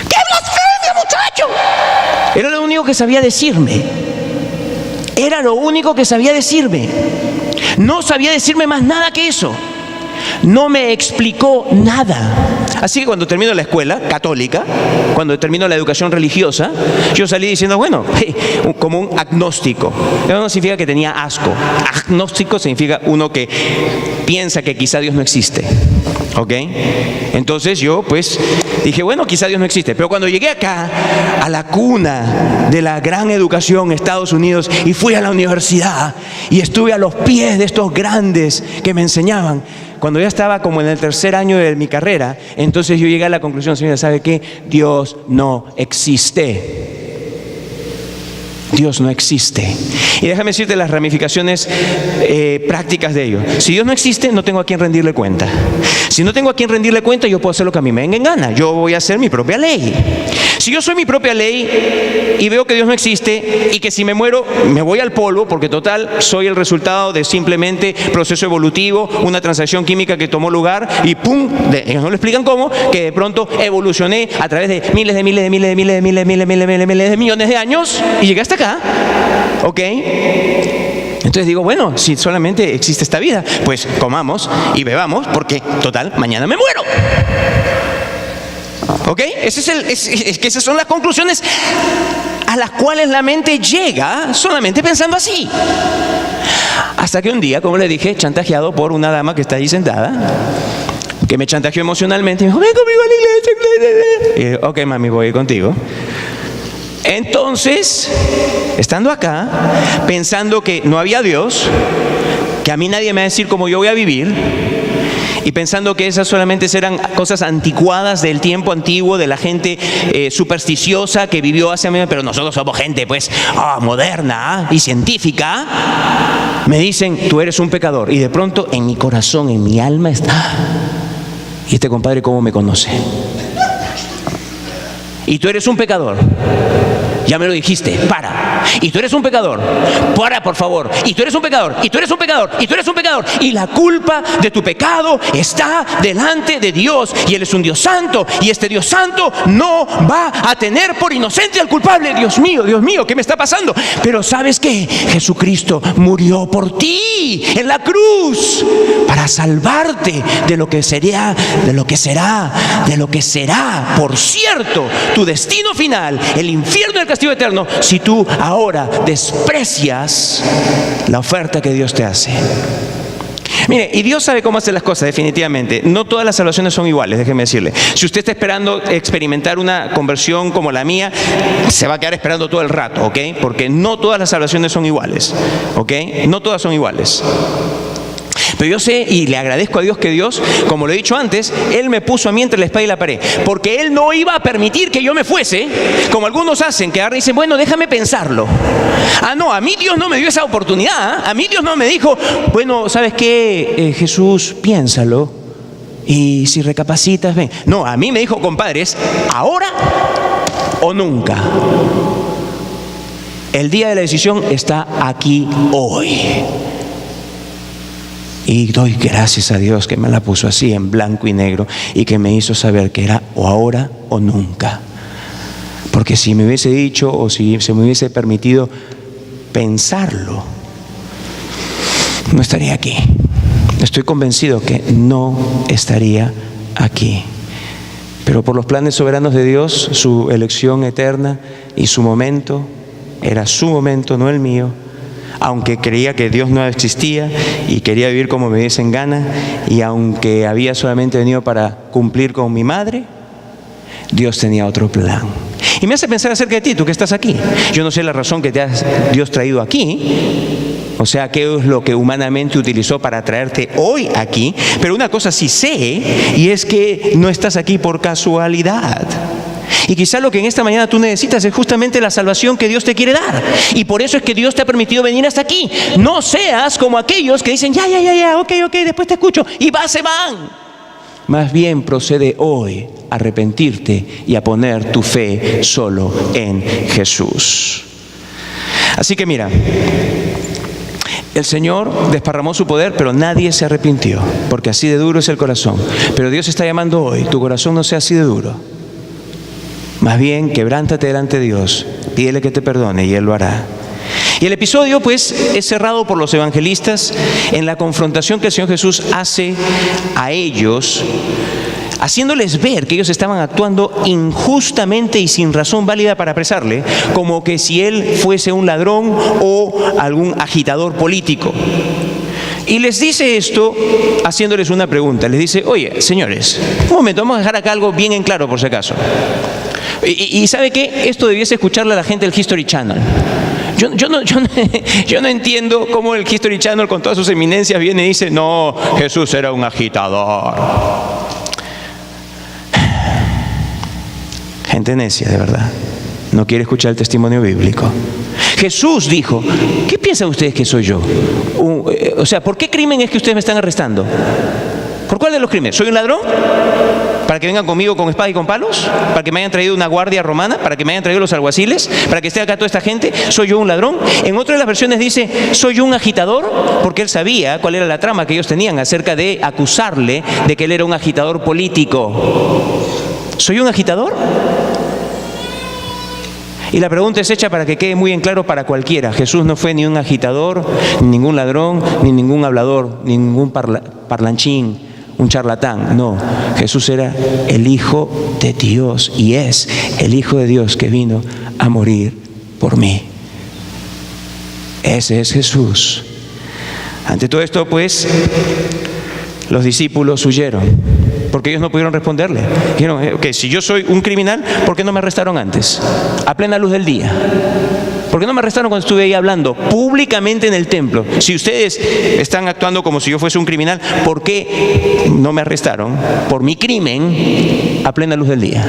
¡Qué blasfemia, muchacho! Era lo único que sabía decirme. Era lo único que sabía decirme. No sabía decirme más nada que eso. No me explicó nada. Así que cuando termino la escuela católica, cuando termino la educación religiosa, yo salí diciendo, bueno, como un agnóstico. Eso no significa que tenía asco. Agnóstico significa uno que piensa que quizá Dios no existe. ¿Ok? Entonces yo pues dije, bueno, quizá Dios no existe. Pero cuando llegué acá, a la cuna de la gran educación en Estados Unidos, y fui a la universidad y estuve a los pies de estos grandes que me enseñaban, cuando ya estaba como en el 3er año de mi carrera, entonces yo llegué a la conclusión, señora, ¿sabe qué? Dios no existe. Dios no existe. Y déjame decirte las ramificaciones prácticas de ello. Si Dios no existe, no tengo a quién rendirle cuenta. Si no tengo a quién rendirle cuenta, yo puedo hacer lo que a mí me venga en gana. Yo voy a hacer mi propia ley. Si yo soy mi propia ley y veo que Dios no existe y que si me muero me voy al polvo, porque total soy el resultado de simplemente proceso evolutivo, una transacción química que tomó lugar y ¡pum! Ellos no lo explican cómo, que de pronto evolucioné a través de miles de millones de años y llegué hasta acá. ¿Ok? Entonces digo, bueno, si solamente existe esta vida, pues comamos y bebamos, porque total, mañana me muero. ¿Ok? Esas son las conclusiones a las cuales la mente llega solamente pensando así. Hasta que un día, como le dije, chantajeado por una dama que está ahí sentada, que me chantajeó emocionalmente y me dijo, ven conmigo a la iglesia. Y dije, ok, mami, voy contigo. Entonces, estando acá, pensando que no había Dios, que a mí nadie me va a decir cómo yo voy a vivir, y pensando que esas solamente eran cosas anticuadas del tiempo antiguo, de la gente supersticiosa que vivió hace años, pero nosotros somos gente pues moderna y científica, me dicen, tú eres un pecador. Y de pronto en mi corazón, en mi alma está, ¿y este compadre cómo me conoce? Y tú eres un pecador. Ya me lo dijiste, para. Y tú eres un pecador. Para, por favor. Y tú eres un pecador. Y tú eres un pecador. Y tú eres un pecador. Y la culpa de tu pecado está delante de Dios. Y Él es un Dios santo. Y este Dios santo no va a tener por inocente al culpable. Dios mío, ¿qué me está pasando? Pero ¿sabes qué? Jesucristo murió por ti en la cruz para salvarte de lo que sería, de lo que será, de lo que será, por cierto, tu destino final, el infierno y el castigo eterno, si tú ahora desprecias la oferta que Dios te hace. Mire, y Dios sabe cómo hacer las cosas, definitivamente. No todas las salvaciones son iguales, déjeme decirle. Si usted está esperando experimentar una conversión como la mía, se va a quedar esperando todo el rato, ¿ok? Porque no todas las salvaciones son iguales, ¿ok? No todas son iguales. Pero yo sé y le agradezco a Dios que Dios, como lo he dicho antes, Él me puso a mí entre la espada y la pared, porque Él no iba a permitir que yo me fuese, como algunos hacen, que agarran y dicen, bueno, déjame pensarlo. No, a mí Dios no me dio esa oportunidad, a mí Dios no me dijo, bueno, ¿sabes qué? Jesús, piénsalo, y si recapacitas, ven. No, a mí me dijo, compadres, ahora o nunca. El día de la decisión está aquí hoy. Y doy gracias a Dios que me la puso así en blanco y negro y que me hizo saber que era o ahora o nunca. Porque si me hubiese dicho o si se me hubiese permitido pensarlo, no estaría aquí. Estoy convencido que no estaría aquí. Pero por los planes soberanos de Dios, su elección eterna y su momento, era su momento, no el mío. Aunque creía que Dios no existía y quería vivir como me diese en gana, y aunque había solamente venido para cumplir con mi madre, Dios tenía otro plan. Y me hace pensar acerca de ti, tú que estás aquí. Yo no sé la razón que te ha Dios traído aquí, o sea, qué es lo que humanamente utilizó para traerte hoy aquí, pero una cosa sí sé, y es que no estás aquí por casualidad. Y quizá lo que en esta mañana tú necesitas es justamente la salvación que Dios te quiere dar. Y por eso es que Dios te ha permitido venir hasta aquí. No seas como aquellos que dicen, ya, ok, después te escucho, y se van. Más bien procede hoy a arrepentirte y a poner tu fe solo en Jesús. Así que mira, el Señor desparramó su poder, pero nadie se arrepintió, porque así de duro es el corazón. Pero Dios está llamando hoy, tu corazón no sea así de duro. Más bien, quebrántate delante de Dios, pídele que te perdone y Él lo hará. Y el episodio, pues, es cerrado por los evangelistas en la confrontación que el Señor Jesús hace a ellos, haciéndoles ver que ellos estaban actuando injustamente y sin razón válida para apresarle, como que si él fuese un ladrón o algún agitador político. Y les dice esto haciéndoles una pregunta. Les dice, oye, señores, un momento, vamos a dejar acá algo bien en claro por si acaso. Y ¿sabe qué? Esto debiese escuclarle a la gente del History Channel. Yo no entiendo cómo el History Channel con todas sus eminencias viene y dice, no, Jesús era un agitador. Gente necia, de verdad. No quiere escuchar el testimonio bíblico. Jesús dijo, ¿qué piensan ustedes que soy yo? O sea, ¿por qué crimen es que ustedes me están arrestando? ¿Por cuál de los crímenes? ¿Soy un ladrón? ¿Para que vengan conmigo con espada y con palos? ¿Para que me hayan traído una guardia romana? ¿Para que me hayan traído los alguaciles? ¿Para que esté acá toda esta gente? ¿Soy yo un ladrón? En otra de las versiones dice, ¿soy yo un agitador? Porque él sabía cuál era la trama que ellos tenían acerca de acusarle de que él era un agitador político. ¿Soy un agitador? Y la pregunta es hecha para que quede muy en claro para cualquiera. Jesús no fue ni un agitador, ni ningún ladrón, ni ningún hablador, ni ningún parlanchín, un charlatán. No, Jesús era el Hijo de Dios y es el Hijo de Dios que vino a morir por mí. Ese es Jesús. Ante todo esto, pues, los discípulos huyeron, porque ellos no pudieron responderle. Dijeron, ok, si yo soy un criminal, ¿por qué no me arrestaron antes? A plena luz del día. ¿Por qué no me arrestaron cuando estuve ahí hablando públicamente en el templo? Si ustedes están actuando como si yo fuese un criminal, ¿por qué no me arrestaron por mi crimen a plena luz del día?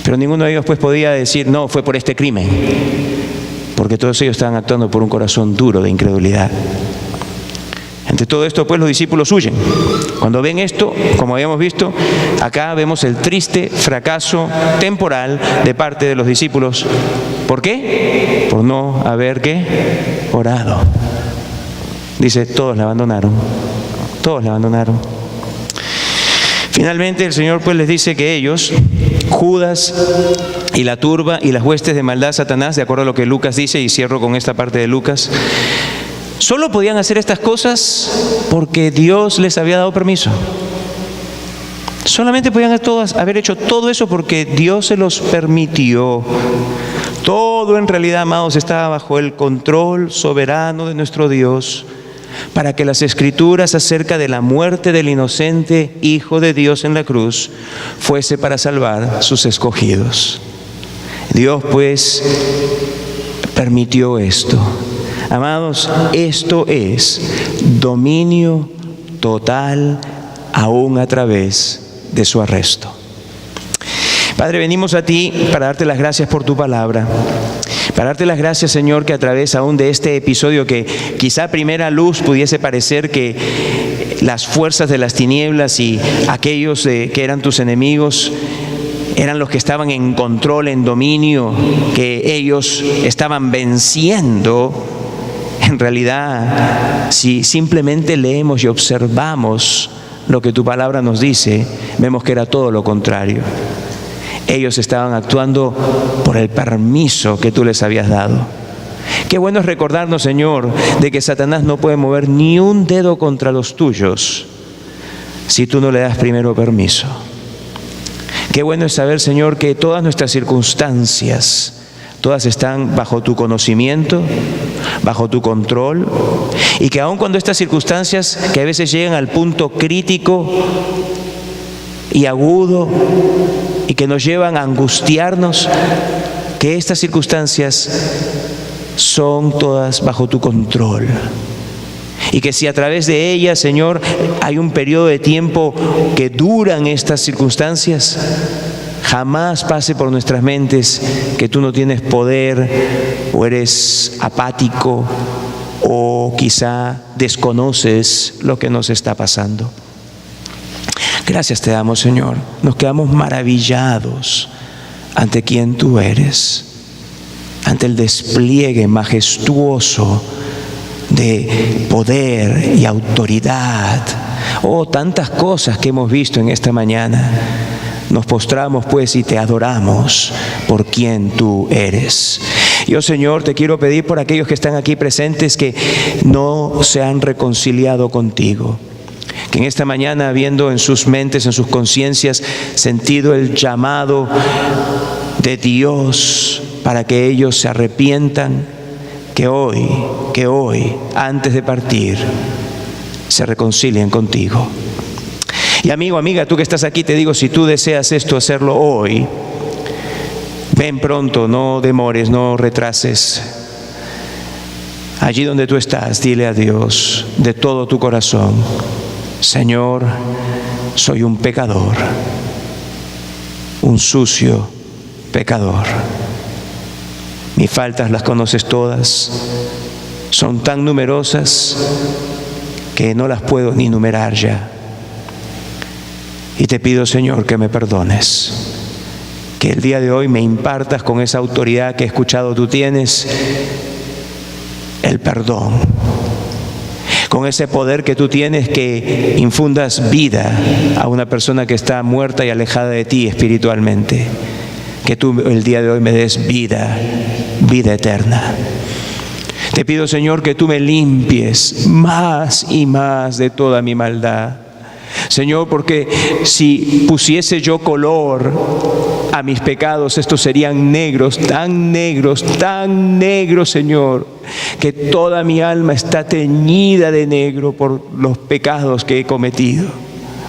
Pero ninguno de ellos pues podía decir, no, fue por este crimen, porque todos ellos estaban actuando por un corazón duro de incredulidad. Ante todo esto, pues, los discípulos huyen. Cuando ven esto, como habíamos visto, acá vemos el triste fracaso temporal de parte de los discípulos. ¿Por qué? Por no haber, ¿qué? Orado. Dice, todos la abandonaron. Todos la abandonaron. Finalmente, el Señor, pues, les dice que ellos, Judas y la turba y las huestes de maldad de Satanás, de acuerdo a lo que Lucas dice, y cierro con esta parte de Lucas, solo podían hacer estas cosas porque Dios les había dado permiso. Solamente podían haber hecho todo eso porque Dios se los permitió. Todo en realidad, amados, estaba bajo el control soberano de nuestro Dios, para que las Escrituras acerca de la muerte del inocente Hijo de Dios en la cruz fuese para salvar sus escogidos. Dios, pues, permitió esto. Amados, esto es dominio total aún a través de su arresto. Padre, venimos a ti para darte las gracias por tu palabra. Para darte las gracias, Señor, que a través aún de este episodio que quizá a primera luz pudiese parecer que las fuerzas de las tinieblas y aquellos que eran tus enemigos eran los que estaban en control, en dominio, que ellos estaban venciendo. En realidad, si simplemente leemos y observamos lo que tu palabra nos dice, vemos que era todo lo contrario. Ellos estaban actuando por el permiso que tú les habías dado. Qué bueno es recordarnos, Señor, de que Satanás no puede mover ni un dedo contra los tuyos si tú no le das primero permiso. Qué bueno es saber, Señor, que todas nuestras circunstancias, todas están bajo tu conocimiento, bajo tu control, y que aun cuando estas circunstancias que a veces llegan al punto crítico y agudo y que nos llevan a angustiarnos, que estas circunstancias son todas bajo tu control. Y que si a través de ellas, Señor, hay un periodo de tiempo que duran estas circunstancias, jamás pase por nuestras mentes que tú no tienes poder o eres apático o quizá desconoces lo que nos está pasando. Gracias te damos, Señor. Nos quedamos maravillados ante quien tú eres, ante el despliegue majestuoso de poder y autoridad. Oh, tantas cosas que hemos visto en esta mañana. Nos postramos pues y te adoramos por quien tú eres. Yo, Señor, te quiero pedir por aquellos que están aquí presentes que no se han reconciliado contigo, que en esta mañana, habiendo en sus mentes, en sus conciencias, sentido el llamado de Dios para que ellos se arrepientan, que hoy, antes de partir, se reconcilien contigo. Y amigo, amiga, tú que estás aquí, te digo, si tú deseas esto, hacerlo hoy, ven pronto, no demores, no retrases. Allí donde tú estás, dile a Dios de todo tu corazón: Señor, soy un pecador, un sucio pecador. Mis faltas las conoces todas, son tan numerosas que no las puedo ni numerar ya. Y te pido, Señor, que me perdones, que el día de hoy me impartas con esa autoridad que he escuchado tú tienes, el perdón. Con ese poder que tú tienes, que infundas vida a una persona que está muerta y alejada de ti espiritualmente. Que tú el día de hoy me des vida, vida eterna. Te pido, Señor, que tú me limpies más y más de toda mi maldad. Señor, porque si pusiese yo color a mis pecados, estos serían negros, tan negros, Señor, que toda mi alma está teñida de negro por los pecados que he cometido,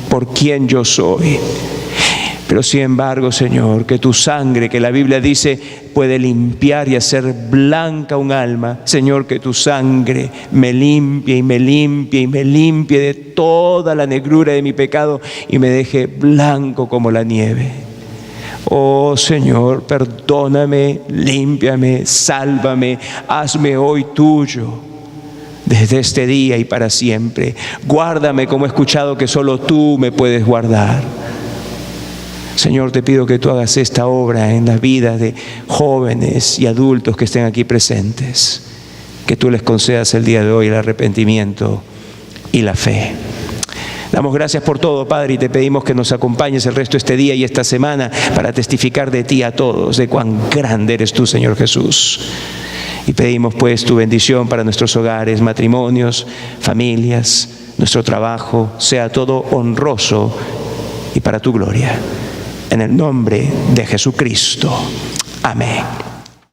por quien yo soy. Pero sin embargo, Señor, que tu sangre, que la Biblia dice puede limpiar y hacer blanca un alma, Señor, que tu sangre me limpie y me limpie y me limpie de toda la negrura de mi pecado y me deje blanco como la nieve. Oh Señor, perdóname, límpiame, sálvame, hazme hoy tuyo desde este día y para siempre. Guárdame como he escuchado que solo tú me puedes guardar. Señor, te pido que tú hagas esta obra en las vidas de jóvenes y adultos que estén aquí presentes. Que tú les concedas el día de hoy el arrepentimiento y la fe. Damos gracias por todo, Padre, y te pedimos que nos acompañes el resto de este día y esta semana para testificar de ti a todos, de cuán grande eres tú, Señor Jesús. Y pedimos pues tu bendición para nuestros hogares, matrimonios, familias, nuestro trabajo, sea todo honroso y para tu gloria. En el nombre de Jesucristo. Amén.